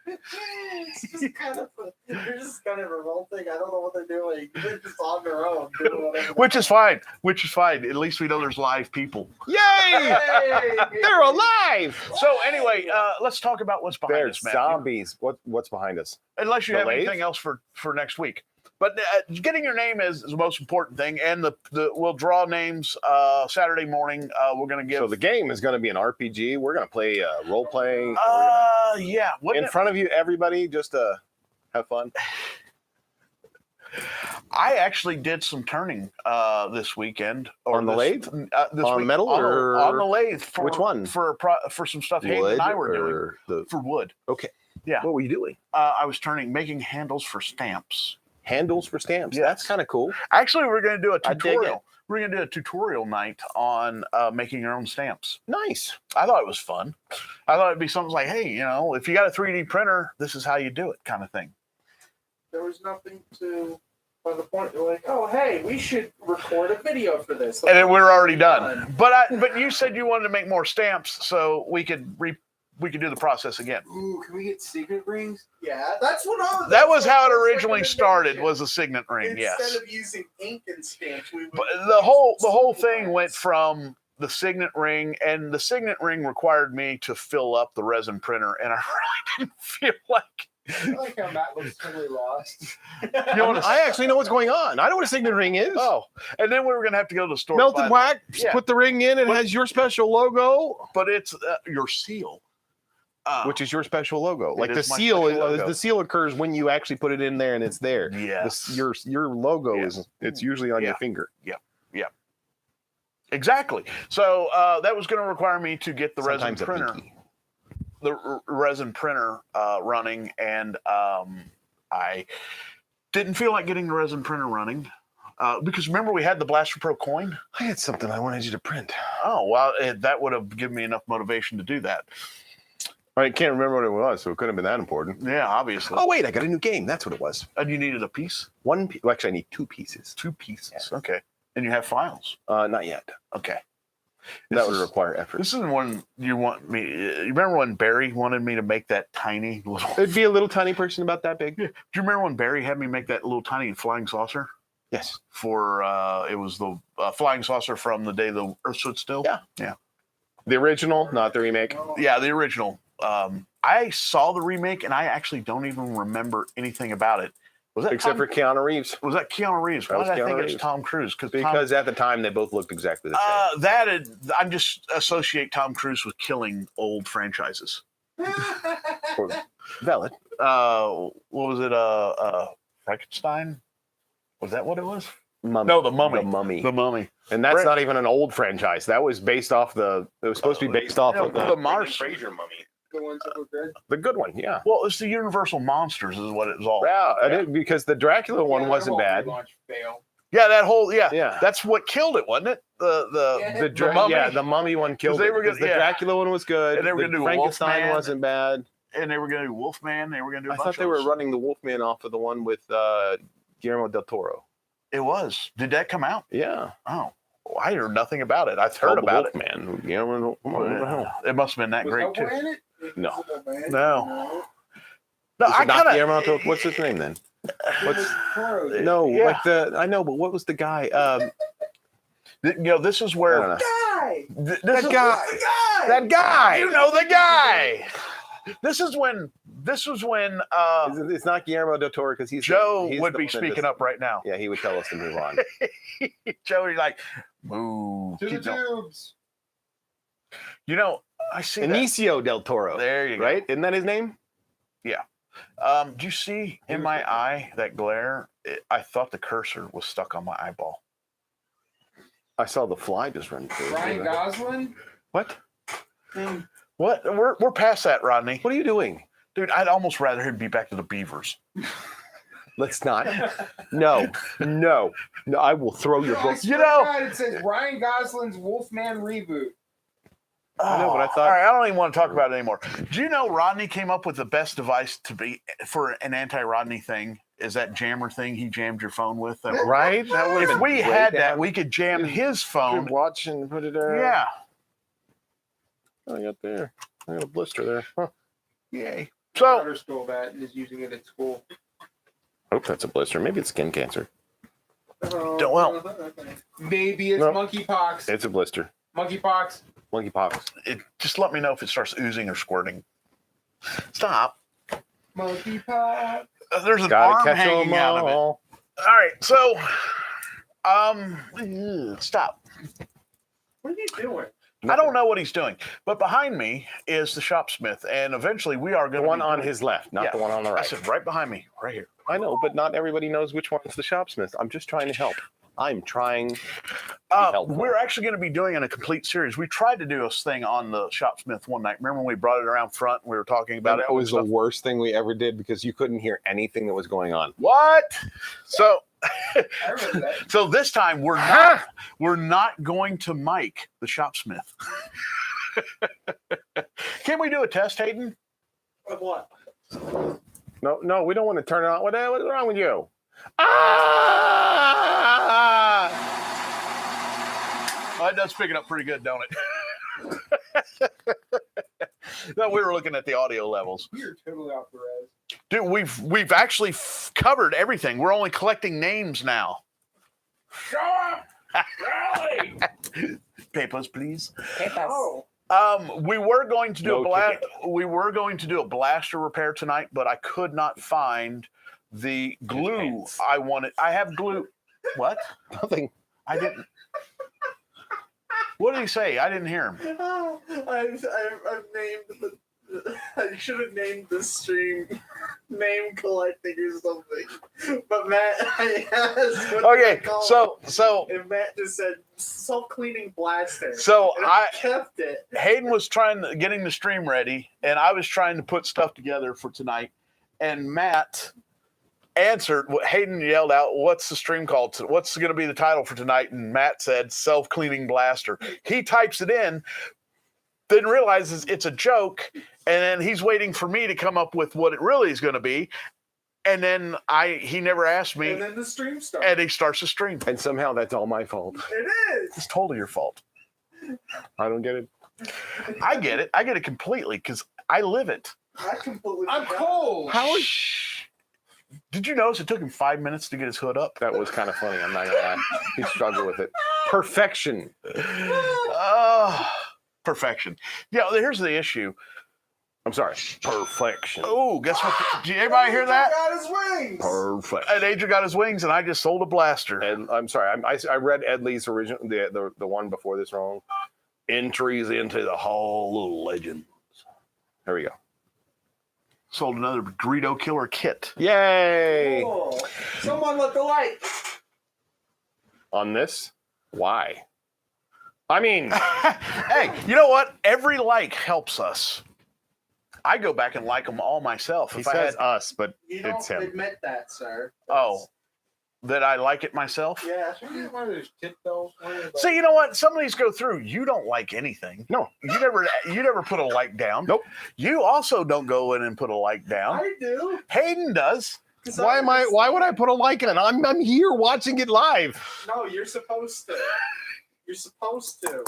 S6: It's just kind of they're just kind of revolting. I don't know what they're doing. They're just on their own doing whatever.
S7: Which is fine. Which is fine. At least we know there's live people.
S5: Yay!
S6: Hey!
S5: They're alive.
S7: So anyway, let's talk about what's behind
S5: There's
S7: us, Matthew.
S5: zombies. What's behind us?
S7: Unless you
S5: The
S7: have
S5: lathe?
S7: anything else for next week. But getting your name is the most important thing, and we'll draw names Saturday morning. We're going to give.
S5: So the game is going to be an RPG. We're going to play role playing
S7: Yeah.
S5: in front of you, everybody, just to have fun.
S7: I actually did some turning this weekend.
S5: On the lathe?
S7: This
S5: On
S7: week,
S5: metal
S7: on,
S5: or-
S7: on the lathe. For,
S5: Which one?
S7: For some stuff Hayden
S5: Wood
S7: and I were doing
S5: or the
S7: for wood.
S5: okay.
S7: Yeah.
S5: What were you doing?
S7: I was making handles for stamps.
S5: Handles for stamps.
S7: Yes.
S5: That's kind of cool.
S7: Actually, we're going to do a
S5: I dig
S7: tutorial.
S5: it.
S7: We're going to do a tutorial night on making your own stamps.
S5: Nice.
S7: I thought it was fun. I thought it'd be something like, hey, if you got a 3D printer, this is how you do it, kind of thing.
S6: There was nothing to. By the point, you're like, oh hey, we should record a video for this.
S7: And then we're already done. But you said you wanted to make more stamps, so we could do the process again.
S8: Ooh, can we get secret rings?
S6: Yeah, that's what I was.
S7: That was how it
S6: that's
S7: originally
S6: recommendation.
S7: started. Was a signet ring, yes.
S6: Instead of using ink and stamps, we would.
S7: But the whole
S6: use
S7: thing went
S6: lines.
S7: from the signet ring, and the signet ring required me to fill up the resin printer, and I really didn't feel like.
S8: I like how Matt looks totally lost.
S5: I actually know what's going on. I know what a signet ring is.
S7: Oh, and then we were gonna have to go to the store. to
S5: Melted
S7: buy
S5: wax,
S7: Yeah.
S5: put the ring in, and it
S7: But-
S5: has your special logo,
S7: but it's your seal.
S5: which is your special logo. Like
S7: It
S5: the
S7: is my
S5: seal,
S7: special logo.
S5: the seal occurs when you actually put it in there, and it's there.
S7: Yes.
S5: Your logo
S7: Yeah.
S5: it's usually on
S7: Yeah.
S5: your finger.
S7: Exactly. So that was going to require me to get the
S5: Sometimes a
S7: resin printer,
S5: pinky.
S7: resin printer running, and I didn't feel like getting the resin printer running because remember we had the Blaster Pro coin.
S5: I had something I wanted you to print.
S7: Oh well, that would have given me enough motivation to do that.
S5: I can't remember what it was, so it couldn't have been that important.
S7: Yeah, obviously.
S5: Oh wait, I got a new game. That's what it was.
S7: And you needed a piece,
S5: Well, actually, I need 2 pieces.
S7: 2 pieces.
S5: Yeah.
S7: Okay, and you have files.
S5: Not yet.
S7: Okay.
S5: That would require effort.
S7: This is when you want me. You remember when Barry wanted me to make that tiny little?
S5: It'd be a little tiny person about that big.
S7: Do you remember when Barry had me make that little tiny flying saucer
S5: Yes.
S7: for? It was the flying saucer from the day the Earth stood still.
S5: Yeah.
S7: Yeah.
S5: The original, not the remake.
S7: Yeah, the original. I saw the remake, and I actually don't even remember anything about it. Was that
S5: Except for Keanu Reeves.
S7: Was that Keanu Reeves?
S5: That
S7: Why
S5: was
S7: did I
S5: Keanu
S7: think it was
S5: Reeves.
S7: Tom Cruise?
S5: Because at the time they both looked exactly the same.
S7: I just associate Tom Cruise with killing old franchises.
S5: Valid.
S7: What was it? Frankenstein? Was that what it was?
S5: Mummy.
S7: No, the Mummy.
S5: The Mummy.
S7: The Mummy.
S5: And that's not even an old franchise. That was based off it was supposed to be based off of
S7: the Mars.
S5: Fraser Mummy.
S8: The ones that were good.
S5: The good one, yeah.
S7: Well, it's the Universal Monsters is what it was all.
S5: Yeah, I did, because the Dracula one wasn't bad.
S7: Yeah, that whole
S5: Yeah.
S7: That's what killed it, wasn't it?
S5: The Mummy one killed
S7: They
S5: it.
S7: were gonna-
S5: because the Dracula one was good.
S7: And they were
S5: the
S7: gonna do
S5: Frankenstein
S7: Wolfman.
S5: wasn't bad.
S7: And they were going to do Wolfman. They were going to do.
S5: I thought they were running the Wolfman off of the one with Guillermo del Toro.
S7: It was. Did that come out?
S5: Yeah.
S7: Oh, well, I heard nothing about it. I've heard about it.
S5: Man, Guillermo. What the hell?
S7: It must have been that great too.
S5: No.
S7: No.
S5: No,
S7: I
S5: not
S7: kind of.
S5: Guillermo del. What's his name then? What's no?
S7: Yeah.
S5: Like I know, but what was the guy?
S7: This is where
S8: Guy.
S5: That guy. That guy.
S7: You know the guy. This was when
S5: It's not Guillermo del Toro because he's
S7: Joe
S5: he's
S7: would
S5: the
S7: be
S5: one that
S7: speaking
S5: just-
S7: up right now.
S5: Yeah, he would tell us to move on.
S7: Joe, he's like, move.
S8: To the
S7: Keep going.
S8: tubes.
S7: You know, I see that.
S5: Benicio del Toro.
S7: There you go.
S5: Right? Isn't that his name?
S7: Do you see in my eye that glare? I thought the cursor was stuck on my eyeball.
S5: I saw the fly just run through.
S8: Ryan Gosling.
S5: What?
S7: What? We're past that, Rodney.
S5: What are you doing?
S7: Dude, I'd almost rather him be back to the Beavers.
S5: Let's not. No. I will throw your
S8: I
S5: book.
S8: swear to God, it says Ryan Gosling's Wolfman reboot.
S5: I know, but I thought-
S7: All right, I don't even want to talk about it anymore. Do you know Rodney came up with the best device to be for an anti-Rodney thing? Is that jammer thing he jammed your phone with?
S5: Right? That would've
S7: If
S5: been
S7: we
S5: great
S7: had
S5: to
S7: that,
S5: have.
S7: we could jam his phone.
S5: Watch and put it there.
S7: Yeah.
S5: I got there. I got a blister there. Huh.
S7: Yay.
S8: My
S7: So
S8: daughter stole that and is using it at school.
S5: I hope that's a blister. Maybe it's skin cancer.
S8: Maybe it's
S5: No.
S8: monkeypox.
S5: It's a blister.
S8: Monkeypox.
S5: Monkeypox.
S7: just let me know if it starts oozing or squirting. Stop.
S8: Monkeypox.
S7: There's an
S5: Gotta
S7: arm
S5: catch
S7: hanging
S5: them
S7: out of it.
S5: all.
S7: All right, so stop.
S6: What are you doing?
S7: I don't know what he's doing, but behind me is the shopsmith, and eventually we are
S5: The
S7: going to
S5: one on his left, not
S7: Yeah.
S5: the one on the
S7: I
S5: right.
S7: said right behind me, right here.
S5: I know, but not everybody knows which one's the shopsmith. I'm just trying to help. I'm trying to be helpful.
S7: We're actually going to be doing a complete series. We tried to do this thing on the shopsmith one night. Remember when we brought it around front and we were talking about it?
S5: That was the
S7: and stuff?
S5: worst thing we ever did because you couldn't hear anything that was going on.
S7: What? So
S8: I remember that.
S7: so this time we're not going to mic the shopsmith. Can we do a test, Hayden?
S6: Of what?
S5: No, we don't want to turn it on. What's wrong with you? Ah!
S7: Oh, it does pick it up pretty good, don't it? No, we were looking at the audio levels.
S8: We are totally off the res.
S7: Dude, we've actually covered everything. We're only collecting names now.
S8: Show up! Rally!
S7: Papers, please.
S8: Oh.
S7: We were going to do
S5: No ticket.
S7: we were going to do a blaster repair tonight, but I could not find the glue
S5: pants.
S7: I wanted. I have glue. What?
S5: Nothing.
S7: I didn't. What did he say? I didn't hear him.
S6: I've named the. I should have named the stream name collecting or something. But Matt, I asked what
S7: Okay,
S6: to call
S7: so
S6: it, and Matt just said self-cleaning blaster.
S7: so
S6: And
S7: I
S6: kept it.
S7: Hayden was getting the stream ready, and I was trying to put stuff together for tonight. And Matt answered what Hayden yelled out, "What's the stream called? What's going to be the title for tonight?" And Matt said, "Self-cleaning blaster." He types it in, then realizes it's a joke, and then he's waiting for me to come up with what it really is going to be. And then he never asked me,
S6: And then the stream started.
S7: and he starts the stream.
S5: And somehow that's all my fault.
S6: It is.
S7: It's totally your fault.
S5: I don't get it.
S7: I get it. I get it completely because I live it.
S6: I completely.
S8: I'm
S6: forgot.
S8: cold.
S7: Did you notice it took him 5 minutes to get his hood up?
S5: That was kind of funny. I'm not gonna lie. He struggled with it. Perfection.
S7: Oh, perfection. Yeah, here's the issue.
S5: I'm sorry. Perfection.
S7: Oh, guess what? Did anybody hear that?
S6: Got his wings.
S5: Perfect.
S7: And Adrian got his wings, and I just sold a blaster.
S5: And I'm sorry. I read Ed Lee's original, the one before this wrong. Entries into the Hall of Legends. There we go.
S7: Sold another Greedo Killer kit.
S5: Yay!
S6: Cool. Someone let the light.
S5: On this? Why? I mean,
S7: Hey, you know what? Every like helps us. I go back and like them all myself.
S5: he
S7: If I
S5: says
S7: had,
S5: us, but
S6: You
S5: it's
S6: don't
S5: him.
S6: admit that, sir.
S7: oh, that I like it myself.
S6: Yeah.
S8: Should we get one of those tip bells?
S7: See, you know what? Some of these go through. You don't like anything.
S5: No.
S7: You never put a like down.
S5: Nope.
S7: You also don't go in and put a like down.
S6: I do.
S7: Hayden does.
S5: Why would I put a like in it? I'm here watching it live.
S6: No, you're supposed to. You're supposed to.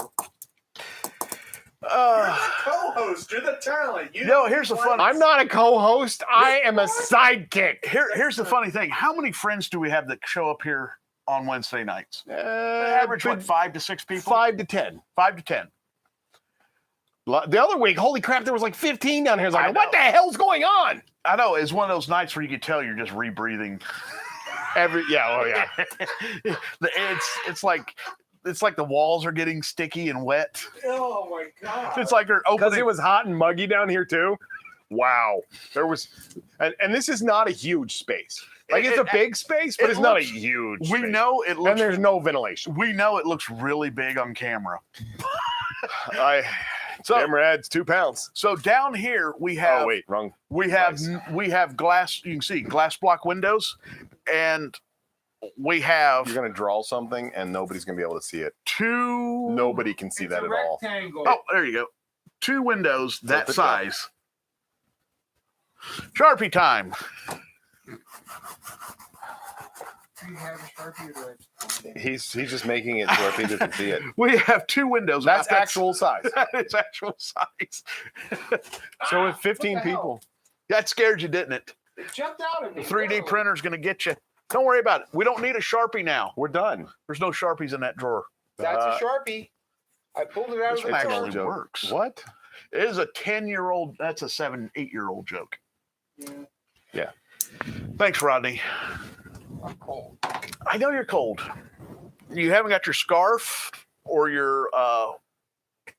S6: You're the co-host. You're the talent. You
S7: No, here's the fun.
S5: I'm not a co-host. I am a sidekick.
S7: Here's the funny thing. How many friends do we have that show up here on Wednesday nights? Average, what, 5 to 6 people?
S5: 5 to 10.
S7: 5 to 10.
S5: The other week, holy crap, there was like 15 down here. It's
S7: I
S5: like,
S7: know.
S5: what the hell's going on?
S7: I know. It's one of those nights where you can tell you're just rebreathing.
S5: Yeah.
S7: It's like the walls are getting sticky and wet.
S6: Oh my god.
S7: It's like they're
S5: Because
S7: opening.
S5: it was hot and muggy down here too. Wow. There was, and this is not a huge space. Like it's a big space, but
S7: it
S5: it's not a
S7: looks-
S5: huge
S7: we
S5: space.
S7: know it
S5: And
S7: looks.
S5: there's no ventilation.
S7: We know it looks really big on camera.
S5: Camera adds 2 pounds.
S7: So down here we have.
S5: Oh, wait, wrong.
S7: We have
S5: Nice.
S7: glass. You can see glass block windows, and we have
S5: You're going to draw something and nobody's going to be able to see it.
S7: 2.
S5: Nobody can see that at all.
S8: Rectangle.
S7: Oh, there you go. 2 windows that
S5: Flip it
S7: size. Sharpie time.
S8: Do you have a Sharpie or do I-
S5: He's just making it so people can see it.
S7: We have 2 windows.
S5: That's
S7: about
S5: actual size.
S7: That is actual size.
S5: So with 15
S8: What the hell?
S5: people,
S7: That scared you, didn't it?
S8: It jumped out at
S7: The
S8: me.
S7: 3D
S8: Whoa.
S7: printer's going to get you. Don't worry about it. We don't need a Sharpie now.
S5: we're done.
S7: There's no Sharpies in that drawer.
S8: That's
S5: Uh,
S8: a Sharpie. I pulled it out of
S7: This
S8: the
S7: one
S5: It's
S8: drawer.
S5: a
S7: actually
S5: joke.
S7: works.
S5: What?
S7: It is a 10-year-old. That's a 8-year-old joke.
S5: Yeah.
S7: Thanks, Rodney.
S8: I'm cold.
S7: I know you're cold. You haven't got your scarf or your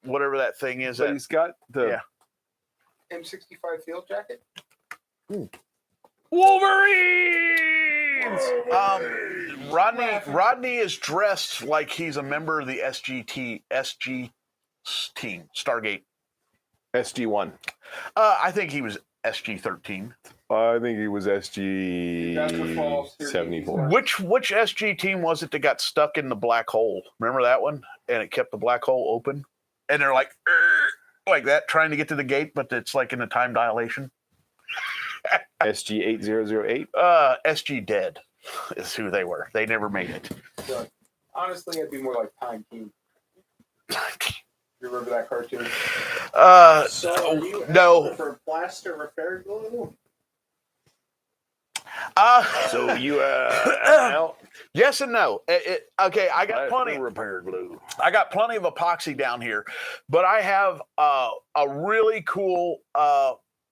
S7: whatever that thing is.
S5: But he's got the
S7: Yeah.
S8: M65 field jacket.
S5: Wolverines.
S7: Rodney is dressed like he's a member of the SG team, Stargate.
S5: SG1.
S7: I think he was SG-13.
S5: I think he was
S8: That's a false
S5: SG 74.
S7: Which SG team was it that got stuck in the black hole? Remember that one? And it kept the black hole open, and they're like that, trying to get to the gate, but it's like in a time dilation.
S5: SG 8008.
S7: SG dead is who they were. They never made it.
S8: So, honestly, I'd be more like Pine King. You remember that cartoon?
S6: So are you
S7: no.
S6: for plaster repair glue?
S5: So you out?
S7: Yes and no. Okay, I got plenty.
S5: Repair glue.
S7: I got plenty of epoxy down here, but I have a really cool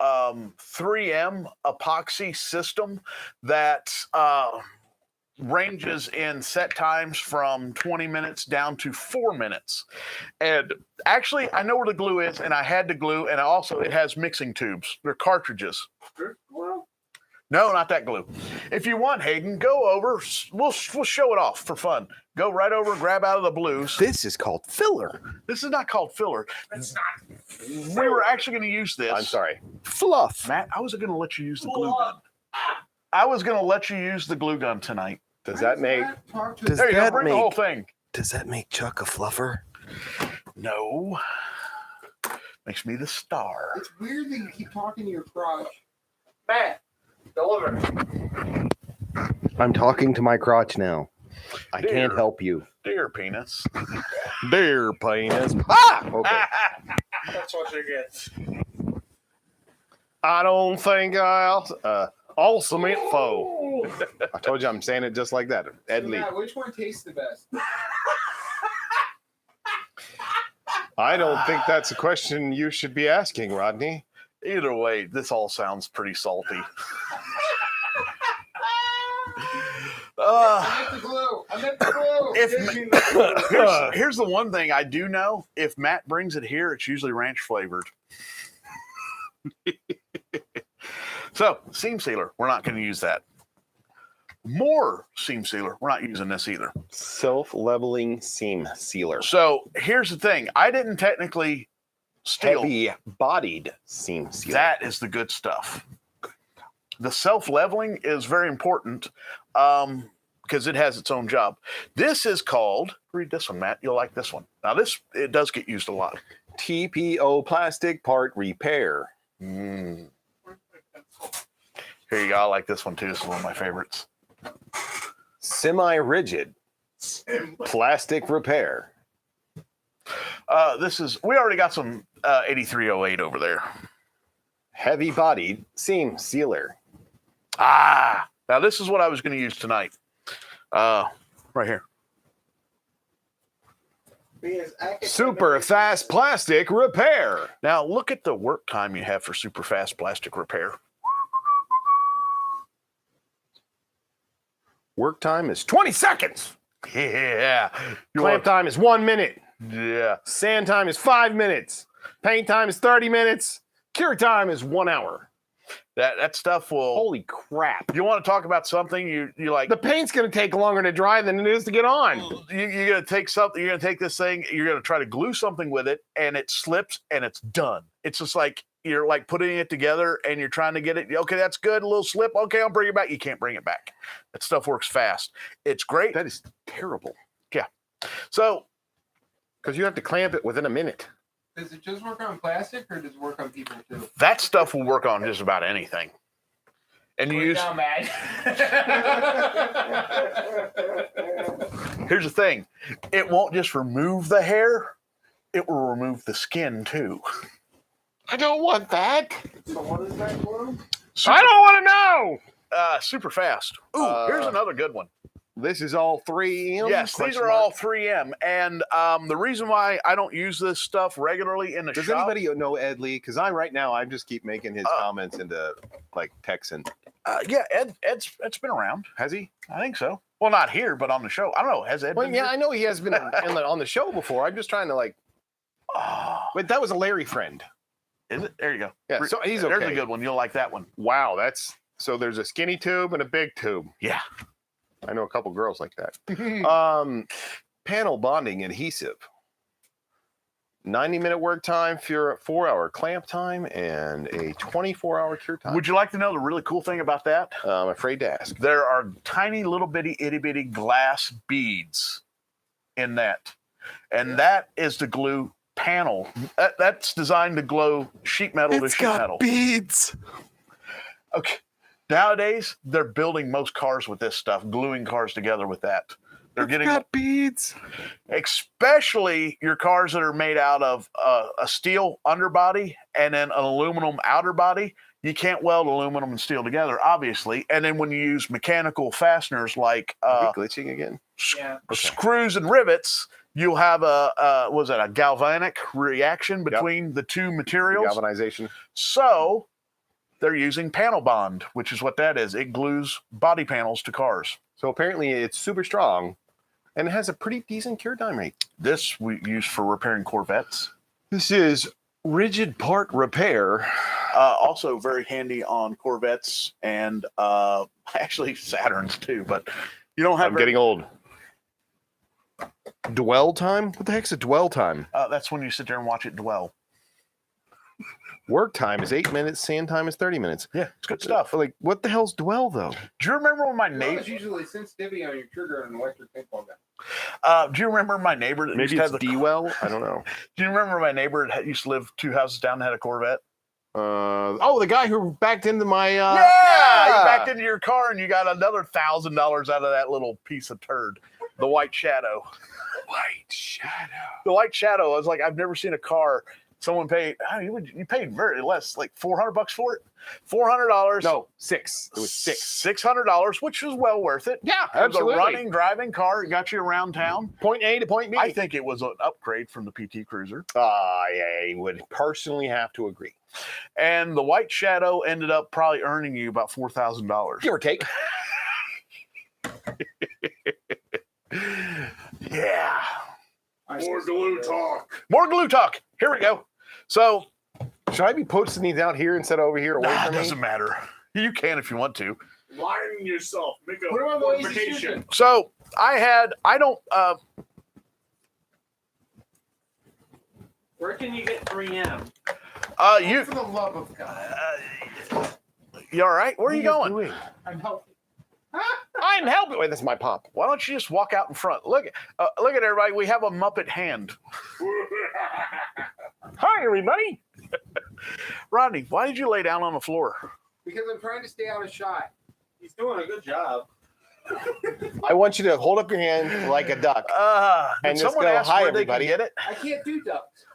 S7: 3M epoxy system that ranges in set times from 20 minutes down to 4 minutes. And actually, I know where the glue is, and I had the glue, and also it has mixing tubes. They're cartridges.
S6: Well,
S7: No, not that glue. If you want, Hayden, go over. We'll show it off for fun. Go right over, grab out of the blues.
S5: This is called filler.
S7: This is not called filler.
S6: that's not.
S7: We were actually going to use this.
S5: I'm sorry. Fluff.
S7: Matt, I was going to let you use the glue gun. I was going to let you use the glue gun tonight.
S5: Does that make
S9: Does
S7: There you go.
S9: that
S7: Bring the whole thing.
S9: does that make Chuck a fluffer?
S7: No. Makes me the star.
S8: It's weird that you keep talking to your crotch. Matt, deliver.
S9: I'm talking to my crotch now. I
S7: Dear.
S9: can't help you.
S7: Dear penis.
S5: dear penis? Ah! Okay.
S6: That's what you get.
S5: I don't think I'll. Awesome info. I told you I'm saying it just like that. Ed
S8: So,
S5: Lee.
S8: Matt, which one tastes the best?
S5: I don't think that's a question you should be asking, Rodney.
S7: Either way, this all sounds pretty salty.
S8: I meant the glue. I meant the glue.
S7: Here's the one thing I do know. If Matt brings it here, it's usually ranch flavored. So, seam sealer. We're not going to use that. More seam sealer. We're not using this either.
S5: Self-leveling seam sealer.
S7: So, here's the thing. I didn't technically steal.
S5: Heavy-bodied seam sealer.
S7: That is the good stuff. The self-leveling is very important because it has its own job. This is called, read this one, Matt. You'll like this one. Now, it does get used a lot.
S5: TPO plastic part repair.
S7: Here you go. I like this one too. This is one of my favorites.
S5: Semi-rigid plastic repair.
S7: We already got some 8308 over there.
S5: Heavy-bodied seam sealer.
S7: Now this is what I was going to use tonight. Right here.
S5: Super fast plastic repair.
S7: Now look at the work time you have for super fast plastic repair.
S5: Work time is 20 seconds.
S7: Yeah.
S5: Clamp time is 1 minute.
S7: Yeah.
S5: Sand time is 5 minutes. Paint time is 30 minutes. Cure time is 1 hour.
S7: That stuff will.
S5: Holy crap.
S7: You want to talk about something you like?
S5: The paint's going to take longer to dry than it is to get on.
S7: You're going to take something. You're going to take this thing. You're going to try to glue something with it, and it slips, and it's done. It's just like you're like putting it together, and you're trying to get it. Okay, that's good. A little slip. Okay, I'll bring it back. You can't bring it back. That stuff works fast. It's great.
S5: That is terrible.
S7: Yeah. So,
S5: because you have to clamp it within a minute.
S8: Does it just work on plastic, or does it work on people too?
S7: That stuff will work on just about anything. And you use.
S8: Down, man.
S7: Here's the thing: it won't just remove the hair; it will remove the skin too.
S5: I don't want that.
S6: So what is that glue?
S5: I don't want to know.
S7: Super fast. Ooh, here's another good one.
S5: This is all 3M?
S7: Yes, these are all 3M. And the reason why I don't use this stuff regularly in the
S5: Does
S7: shop.
S5: anybody know Ed Lee? Because I just keep making his comments into like Texan.
S7: Yeah, Ed's been around.
S5: Has he?
S7: I think so. Well, not here, but on the show. I don't know. Has Ed
S5: Well,
S7: been
S5: yeah,
S7: here?
S5: I know he has been on the show before. I'm just trying to like. But that was a Larry friend.
S7: Is it? There you go.
S5: Yeah, so he's okay.
S7: There's a good one. You'll like that one.
S5: Wow, so there's a skinny tube and a big tube.
S7: Yeah.
S5: I know a couple girls like that. Panel bonding adhesive. 90-minute work time, 4-hour clamp time, and a 24-hour cure time.
S7: Would you like to know the really cool thing about that?
S5: I'm afraid to ask.
S7: There are tiny little bitty itty bitty glass beads in that. And that is to glue panel. That's designed to glue sheet metal to sheet metal.
S5: Beads.
S7: Okay. Nowadays, they're building most cars with this stuff, gluing cars together with that. They're getting
S5: beads.
S7: Especially your cars that are made out of a steel underbody and then an aluminum outer body. You can't weld aluminum and steel together, obviously. And then when you use mechanical fasteners like
S5: glitching again?
S8: Yeah.
S7: Screws and rivets, you'll have a galvanic reaction between the two materials.
S5: Galvanization.
S7: So they're using panel bond, which is what that is. It glues body panels to cars.
S5: So apparently it's super strong and it has a pretty decent cure time rate.
S7: This we use for repairing Corvettes.
S5: This is rigid part repair.
S7: Also very handy on Corvettes and actually Saturns too, but you don't have...
S5: I'm getting old. Dwell time? What the heck's a dwell time?
S7: That's when you sit there and watch it dwell.
S5: Work time is 8 minutes. Sand time is 30 minutes.
S7: Yeah, it's good stuff.
S5: Like, what the hell's dwell, though?
S7: Do you remember when my
S8: It's
S7: neighbor...
S8: usually sensitivity on your trigger on an electric paintball gun.
S7: do you remember my neighbor that
S5: Maybe
S7: used to
S5: it's
S7: have the...
S5: D-well? I don't know.
S7: Do you remember my neighbor that used to live 2 houses down and had a Corvette?
S5: The guy who backed into my...
S7: You backed into your car and you got another $1,000 out of that little piece of turd. The White Shadow.
S5: White Shadow.
S7: The White Shadow. I was like, I've never seen a car Someone paid. You paid very less, like $400 for it. $400.
S5: No, 6. It was 6.
S7: $600, which was well worth it.
S5: Yeah,
S7: It was a
S5: absolutely.
S7: running, driving car. It got you around town.
S5: Point A to point B.
S7: I think it was an upgrade from the PT Cruiser.
S5: I would personally have to agree.
S7: And the White Shadow ended up probably earning you about $4,000.
S5: Give or take.
S7: Yeah.
S6: More glue talk.
S7: More glue talk. Here we go. So,
S5: Should I be posting these out here instead of over here away from me?
S7: doesn't matter. You can if you want to.
S6: Line yourself. Make a
S8: Put 'em on the easy
S6: notification.
S8: shooting.
S7: So I don't
S6: Where can you get 3M?
S7: you
S8: For the love of God.
S7: you all right? Where are you going?
S5: doing?
S8: I'm helping.
S5: I'm helping. Wait, that's my pop.
S7: Why don't you just walk out in front? Look at everybody. We have a Muppet hand.
S5: Hi, everybody.
S7: Rodney, why did you lay down on the floor?
S8: Because I'm trying to stay out of shot.
S6: He's doing a good job.
S5: I want you to hold up your hand like a duck.
S7: Did
S5: And just
S7: someone
S5: go,
S7: ask
S5: "Hi,
S7: where
S5: everybody."
S7: they can get it?
S8: I can't do ducks.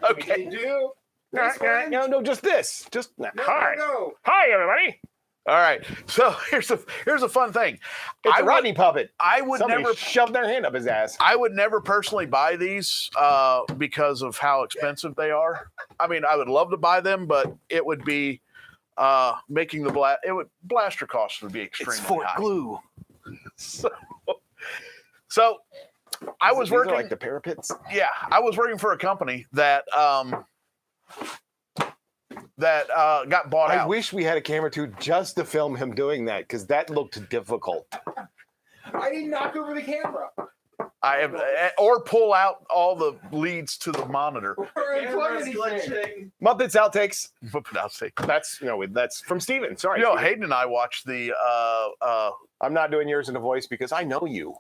S7: Okay.
S8: Can do. This one?
S5: No, just this. Just hi.
S8: No.
S5: Hi, everybody.
S7: All right. So here's a fun thing.
S5: It's
S7: I
S5: a Rodney puppet.
S7: I would
S5: Somebody
S7: never
S5: shoved their hand up his ass.
S7: I would never personally buy these because of how expensive they are. I mean, I would love to buy them, but it would be making the blaster costs would be extremely high.
S5: glue.
S7: So I was
S5: These are
S7: working
S5: like the parapets.
S7: Yeah, I was working for a company that got bought
S5: I
S7: out.
S5: wish we had a camera too, just to film him doing that, because that looked difficult.
S8: I didn't knock over the camera.
S7: I have, or pull out all the leads to the monitor.
S8: Or unplug
S6: Camera's
S8: anything.
S6: glitching.
S5: Muppets outtakes.
S7: But I'll say,
S5: That's that's from Steven. Sorry.
S7: you know,
S5: Steven.
S7: Hayden and I watched the.
S5: I'm not doing yours in a voice because I know you,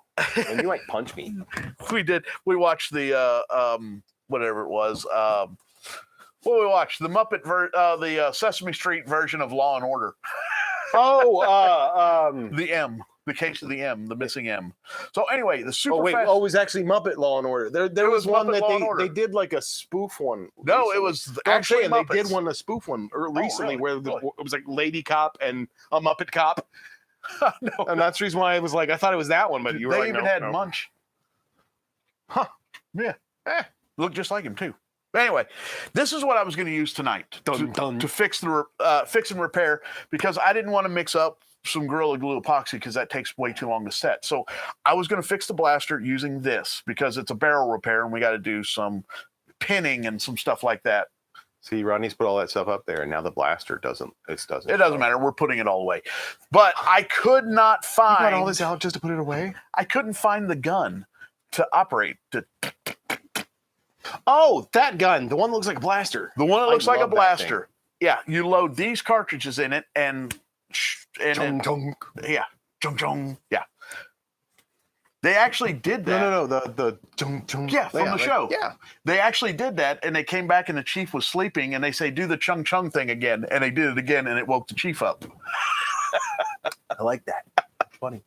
S5: and you might punch me.
S7: We watched the whatever it was. Well, we watched the Muppet the Sesame Street version of Law and Order. The case of the M, the missing M. So anyway, the super.
S5: Oh wait,
S7: fast,
S5: it was actually Muppet Law and Order. There was one
S7: Muppet
S5: that
S7: Law and Order.
S5: they did like a spoof one.
S7: No,
S5: recently.
S7: it was
S5: No, I'm
S7: actually
S5: saying
S7: Muppets.
S5: they did a spoof one recently
S7: really?
S5: where
S7: Really?
S5: it was like Lady Cop and a Muppet Cop,
S7: No,
S5: and that's the reason why I was like, I thought it was that one, but you were
S7: they
S5: like,
S7: even
S5: no,
S7: had
S5: no.
S7: Munch. Huh? Yeah. Looked just like him too. But anyway, this is what I was going to use tonight to fix fix and repair, because I didn't want to mix up some Gorilla Glue epoxy because that takes way too long to set. So I was going to fix the blaster using this because it's a barrel repair and we got to do some pinning and some stuff like that.
S5: See, Rodney's put all that stuff up there, and now the blaster doesn't. It doesn't.
S7: It doesn't matter. We're putting it all away. But I could not
S5: You
S7: find
S5: got all this out just to put it away.
S7: I couldn't find the gun to operate.
S5: Oh, that gun, the one that looks like a blaster.
S7: The one that looks like a
S5: love that
S7: blaster. Yeah, you load these cartridges in it and
S5: Chung, chung.
S7: yeah, chung chung. Yeah. They actually did that.
S5: No, the chung, chung.
S7: Yeah, from the show.
S5: Yeah.
S7: They actually did that, and they came back, and the chief was sleeping, and they say, "Do the chung chung thing again," and they did it again, and it woke the chief up.
S5: I like that. Funny.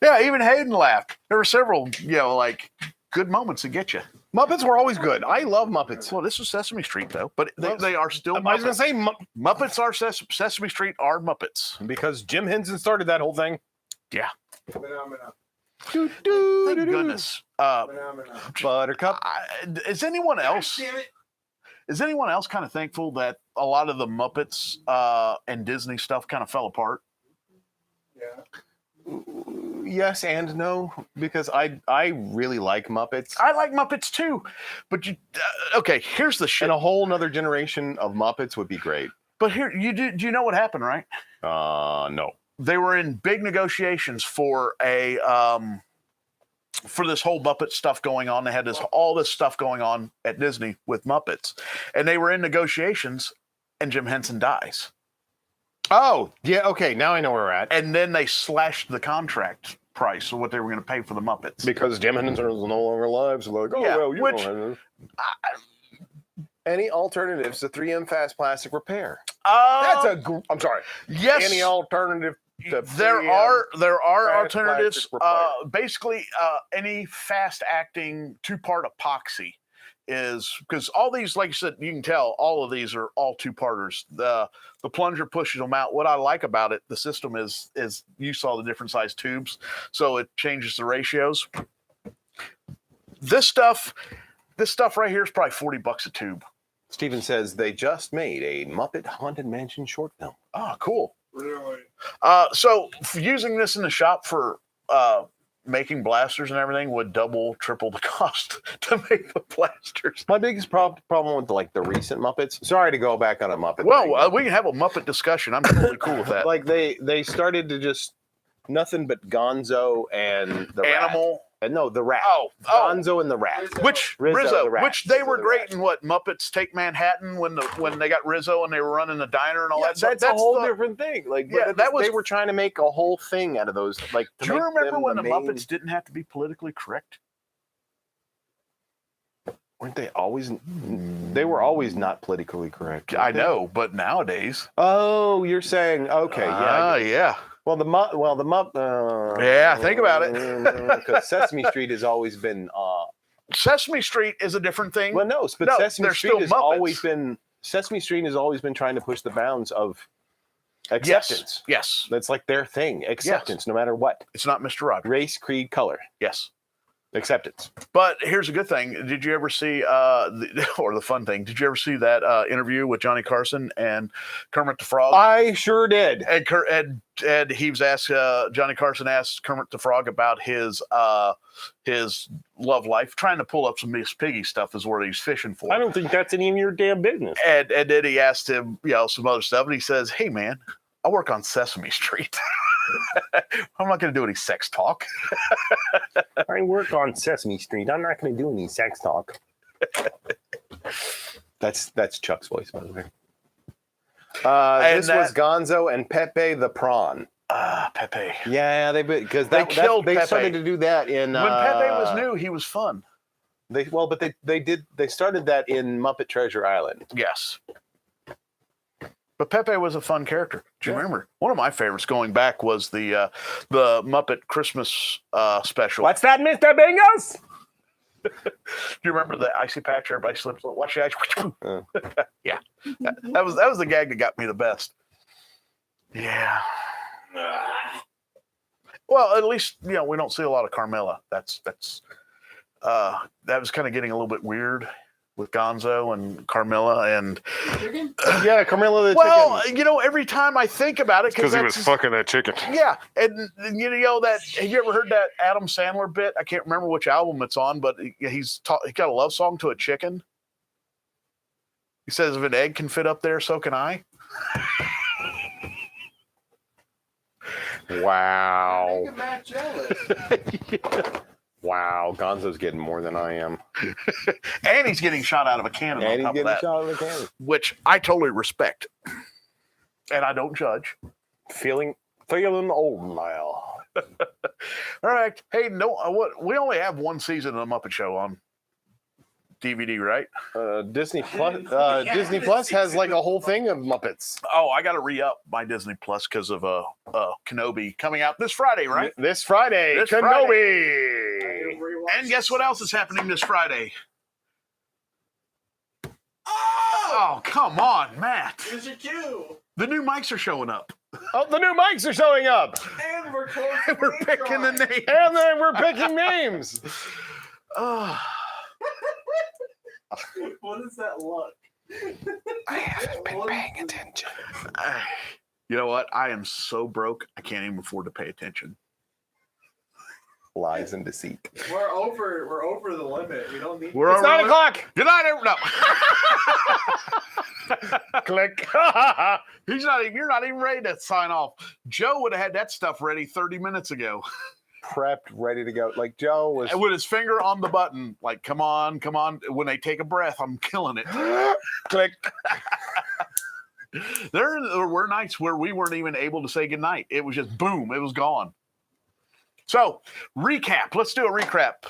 S7: Yeah, even Hayden laughed. There were several, like good moments to get you.
S5: Muppets were always good. I love Muppets.
S7: Well, this is Sesame Street though, but they are still.
S5: I was going to
S7: Muppets.
S5: say
S7: Muppets are Sesame Street are Muppets.
S5: because Jim Henson started that whole thing.
S7: Yeah.
S8: Phenomena.
S5: Doo, doo,
S7: Thank
S5: doo, doo.
S7: goodness.
S8: Phenomena.
S5: Buttercup.
S7: Is anyone else?
S8: Damn it.
S7: Is anyone else kind of thankful that a lot of the Muppets and Disney stuff kind of fell apart?
S8: Yeah.
S5: Yes and no, because I really like Muppets.
S7: I like Muppets too, but okay. Here's the shit.
S5: And a whole nother generation of Muppets would be great.
S7: But here, do you know what happened? Right?
S5: No.
S7: They were in big negotiations for for this whole Muppet stuff going on. They had all this stuff going on at Disney with Muppets, and they were in negotiations, and Jim Henson dies.
S5: Oh, yeah, okay, now I know where we're at.
S7: And then they slashed the contract price of what they were going to pay for the Muppets.
S5: Because Jim Henson is no longer alive, so like, oh,
S7: Yeah,
S5: well, you
S7: which-
S5: know. Any alternatives to 3M fast plastic repair?
S7: That's
S5: I'm sorry.
S7: yes.
S5: Any alternative to
S7: There
S5: 3M?
S7: are
S5: fast
S7: alternatives.
S5: plastic repair?
S7: Basically, any fast acting 2-part epoxy is because all these, like you said, you can tell all of these are all two-parters. The plunger pushes them out. What I like about it, the system is you saw the different size tubes, so it changes the ratios. This stuff right here is probably $40 a tube.
S5: Steven says they just made a Muppet Haunted Mansion short film.
S7: Oh, cool.
S6: Really?
S7: So using this in the shop for making blasters and everything would double, triple the cost to make the blasters.
S5: My biggest problem with the recent Muppets. Sorry to go back on a Muppet.
S7: Well, we can have a Muppet discussion. I'm totally cool with that.
S5: Like they started to just nothing but Gonzo and the
S7: Animal.
S5: Rat. No, the Rat.
S7: Oh.
S5: Gonzo and the Rat.
S7: Rizzo,
S5: the Rat.
S7: which they were
S5: the
S7: great
S5: Rat.
S7: in what Muppets Take Manhattan when they got Rizzo and they were running the diner and all that.
S5: That's a whole different thing. They were trying to make a whole thing out of those. Do
S7: you remember when the Muppets didn't have to be politically correct?
S5: Weren't they always? They were always not politically correct.
S7: I know, but nowadays.
S5: Oh, you're saying okay? Yeah.
S7: Yeah.
S5: Well, the Muppet.
S7: Yeah, think about it.
S5: Because Sesame Street has always been.
S7: Sesame Street is a different thing.
S5: Well, no, but
S7: No,
S5: Sesame
S7: they're
S5: Street
S7: still
S5: has
S7: Muppets.
S5: always been. Sesame Street has always been trying to push the bounds of acceptance.
S7: Yes.
S5: That's like their thing. Acceptance, no matter what.
S7: It's not Mr. Rogers.
S5: Race, creed, color.
S7: Yes.
S5: Acceptance.
S7: But here's a good thing. Did you ever see, or the fun thing, did you ever see that interview with Johnny Carson and Kermit the Frog?
S5: I sure did.
S7: And he was asked, Johnny Carson asked Kermit the Frog about his love life, trying to pull up some Miss Piggy stuff is what he's fishing for.
S5: I don't think that's any of your damn business.
S7: And then he asked him, some other stuff, and he says, "Hey, man, I work on Sesame Street. I'm not going to do any sex talk."
S5: I work on Sesame Street. I'm not going to do any sex talk. That's Chuck's voice, by the way. This was Gonzo and Pepe the Prawn.
S7: Pepe.
S5: Yeah, they
S7: killed
S5: they
S7: Pepe.
S5: started to do that in
S7: When Pepe was new, he was fun.
S5: They started that in Muppet Treasure Island.
S7: Yes. But Pepe was a fun character. Do you remember? One of my favorites going back was the Muppet Christmas special.
S5: What's that, Mr. Bingos?
S7: Do you remember the icy patch? Everybody slips. Watch the ice. Yeah, that was the gag that got me the best. Yeah. Well, at least we don't see a lot of Carmela. That was kind of getting a little bit weird with Gonzo and Carmilla and
S5: yeah, Carmilla the
S7: chicken. Every time I think about it,
S5: because he was fucking that chicken.
S7: Yeah, and that. Have you ever heard that Adam Sandler bit? I can't remember which album it's on, but he got a love song to a chicken. He says, "If an egg can fit up there, so can I."
S5: Wow.
S6: Make Matt jealous.
S5: Wow, Gonzo's getting more than I am.
S7: And he's getting shot out of a cannon.
S5: And he's getting
S7: shot
S5: out of a cannon.
S7: Which I totally respect. And I don't judge.
S5: Feeling old now.
S7: All right. Hey, we only have one season of the Muppet Show on DVD, right?
S5: Disney Plus. Disney Plus has like a whole thing of Muppets.
S7: Oh, I got to re-up my Disney Plus because of Kenobi coming out this Friday, right?
S5: This Friday, Kenobi.
S7: And guess what else is happening this Friday? Oh, come on, Matt.
S6: Here's your cue.
S7: The new mics are showing up.
S5: Oh, the new mics are showing up.
S6: And we're close.
S7: We're picking the name.
S5: And then we're picking names.
S6: What is that look?
S5: I haven't been paying attention.
S7: You know what? I am so broke, I can't even afford to pay attention.
S5: Lies and deceit.
S6: We're over the limit. We don't need.
S5: It's 9 o'clock.
S7: Good night, everyone. No.
S5: Click.
S7: You're not even ready to sign off. Joe would have had that stuff ready 30 minutes ago.
S5: Prepped, ready to go. Like Joe was
S7: with his finger on the button, like, come on. When they take a breath, I'm killing it.
S5: Click.
S7: There were nights where we weren't even able to say goodnight. It was just boom, it was gone. So, recap. Let's do a recap.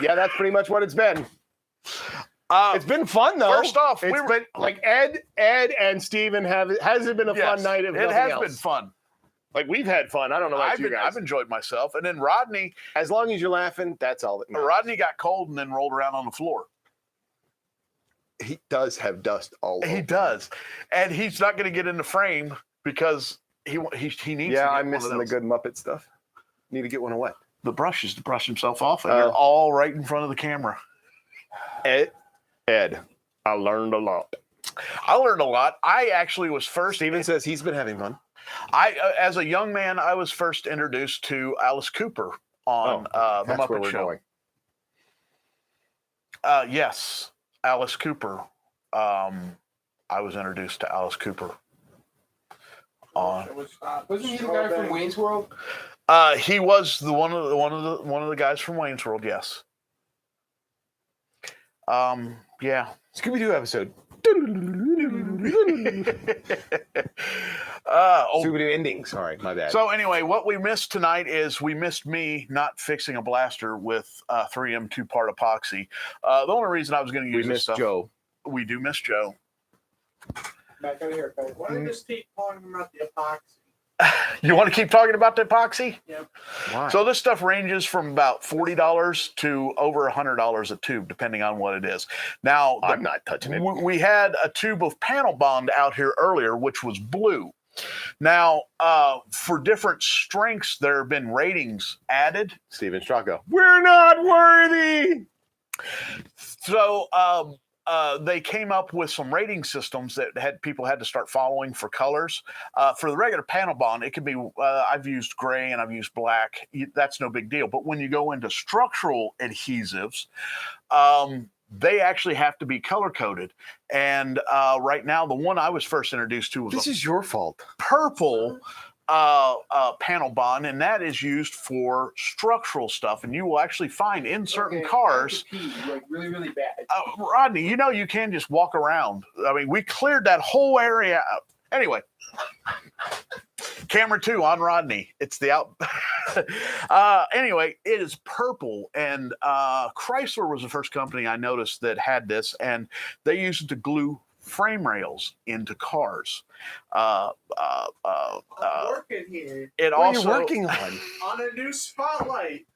S5: Yeah, that's pretty much what it's been. It's been fun though.
S7: First off,
S5: it's been like Ed, and Steven has it been a fun night?
S7: It has been fun.
S5: Like, we've had fun. I don't know about you guys.
S7: I've enjoyed myself. And then Rodney,
S5: As long as you're laughing, that's all that matters.
S7: Rodney got cold and then rolled around on the floor.
S5: He does have dust all over.
S7: He does, and he's not going to get in the frame because he needs. to
S5: Yeah,
S7: get
S5: I'm
S7: one of
S5: missing the
S7: those.
S5: good Muppet stuff. Need to get one of what?
S7: The brushes to brush himself off, and they're all right in front of the camera.
S5: Ed, I learned a lot.
S7: I learned a lot. I actually was first.
S5: Steven says he's been having fun.
S7: As a young man, I was first introduced to Alice Cooper on the
S5: That's where
S7: Muppet
S5: we're
S7: Show.
S5: going.
S7: Yes, Alice Cooper. I was introduced to Alice Cooper.
S8: Wasn't he the guy from Wayne's World?
S7: He was one of the guys from Wayne's World. Yes. Yeah.
S5: Scooby-Doo episode. Scooby-Doo ending. Sorry, my bad.
S7: So anyway, what we missed tonight is we missed me not fixing a blaster with 3M 2-part epoxy. The only reason I was going to
S5: we
S7: use this
S5: missed
S7: stuff,
S5: Joe.
S7: we do miss Joe.
S8: Back out of here, guys.
S6: Why do you just keep talking about the epoxy?
S7: You want to keep talking about the epoxy?
S6: Yep.
S5: Why?
S7: So this stuff ranges from about $40 to over $100 a tube, depending on what it is. Now,
S5: I'm not touching it.
S7: we had a tube of panel bond out here earlier, which was blue. Now, for different strengths, there have been ratings added.
S5: Steven Stracco. We're not worthy.
S7: So they came up with some rating systems that people had to start following for colors. For the regular panel bond, it could be, I've used gray and I've used black. That's no big deal. But when you go into structural adhesives, they actually have to be color coded. And right now, the one I was first introduced to was
S5: This is your fault.
S7: purple panel bond, and that is used for structural stuff. And you will actually find in certain cars,
S8: like really, really bad.
S7: Rodney, you can just walk around. I mean, we cleared that whole area out. Anyway, camera 2 on Rodney. It's the out. Anyway, it is purple, and Chrysler was the first company I noticed that had this, and they used it to glue frame rails into cars.
S6: I'm working here
S7: It
S5: What
S7: also
S5: are you working on?
S6: on a new spotlight.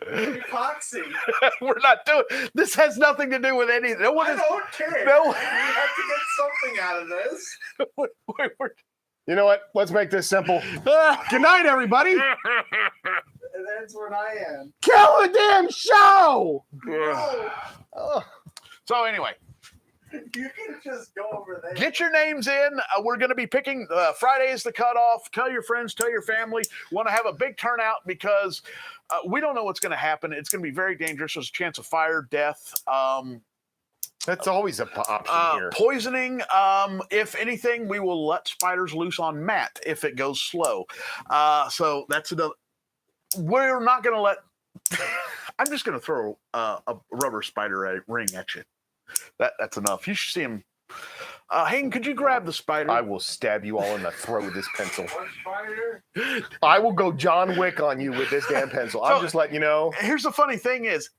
S6: Epoxy.
S7: we're not doing this. Has nothing to do with anything. No one
S6: I
S7: is.
S6: don't care.
S7: No.
S6: We have to get something out of this.
S7: we're-
S5: You know what? Let's make this simple. Good night, everybody.
S6: And that's what I am.
S5: Kill the damn show.
S6: No,
S5: Oh.
S7: So anyway,
S6: you can just go over there.
S7: get your names in. We're going to be picking. Friday is the cutoff. Tell your friends. Tell your family. Want to have a big turnout because we don't know what's going to happen. It's going to be very dangerous. There's a chance of fire, death,
S5: That's always an option here.
S7: poisoning. If anything, we will let spiders loose on Matt if it goes slow. So that's another. We're not going to let. I'm just going to throw a rubber spider ring at you. That's enough. You should see him. Hayden, could you grab the spider?
S5: I will stab you all in the throat with this pencil.
S8: One spider.
S5: I will go John Wick on you with this damn pencil. I'm just letting you know.
S7: Here's the funny thing is,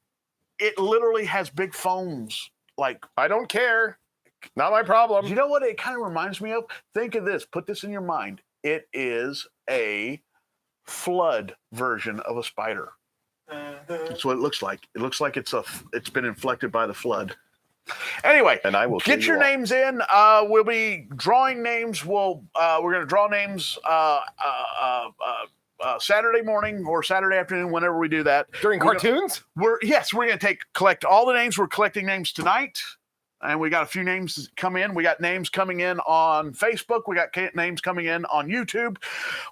S7: it literally has big foams. Like,
S5: I don't care. Not my problem.
S7: you know what it kind of reminds me of? Think of this. Put this in your mind. It is a flood version of a spider. That's what it looks like. It looks like it's been inflected by the flood. Anyway,
S5: And I will
S7: get
S5: kill
S7: your
S5: you all.
S7: names in. We'll be drawing names. We're going to draw names Saturday morning or Saturday afternoon, whenever we do that.
S5: During
S7: We're gonna-
S5: cartoons?
S7: We're going to collect all the names. We're collecting names tonight, and we got a few names come in. We got names coming in on Facebook. We got names coming in on YouTube.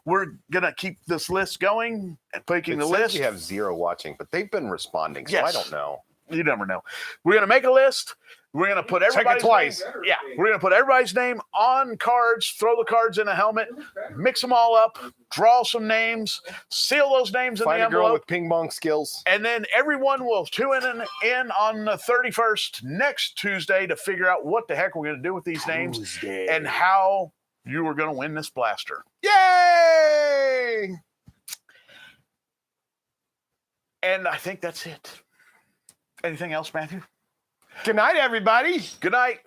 S7: We're gonna keep this list going and picking the list.
S5: We have 0 watching, but they've been responding, so I
S7: Yes.
S5: don't know.
S7: You never know. We're gonna make a list. We're gonna put everybody's
S5: twice.
S7: name- Yeah, we're gonna put everybody's name on cards. Throw the cards in a helmet. Mix them all up. Draw some names. Seal those names in
S5: Find
S7: the
S5: a girl
S7: envelope.
S5: with ping pong skills.
S7: And then everyone will tune in on the 31st next Tuesday to figure out what the heck we're going to do with these names
S5: Tuesday.
S7: and how you are going to win this blaster.
S5: Yay!
S7: And I think that's it. Anything else, Matthew?
S5: Good night, everybody.
S7: Good night.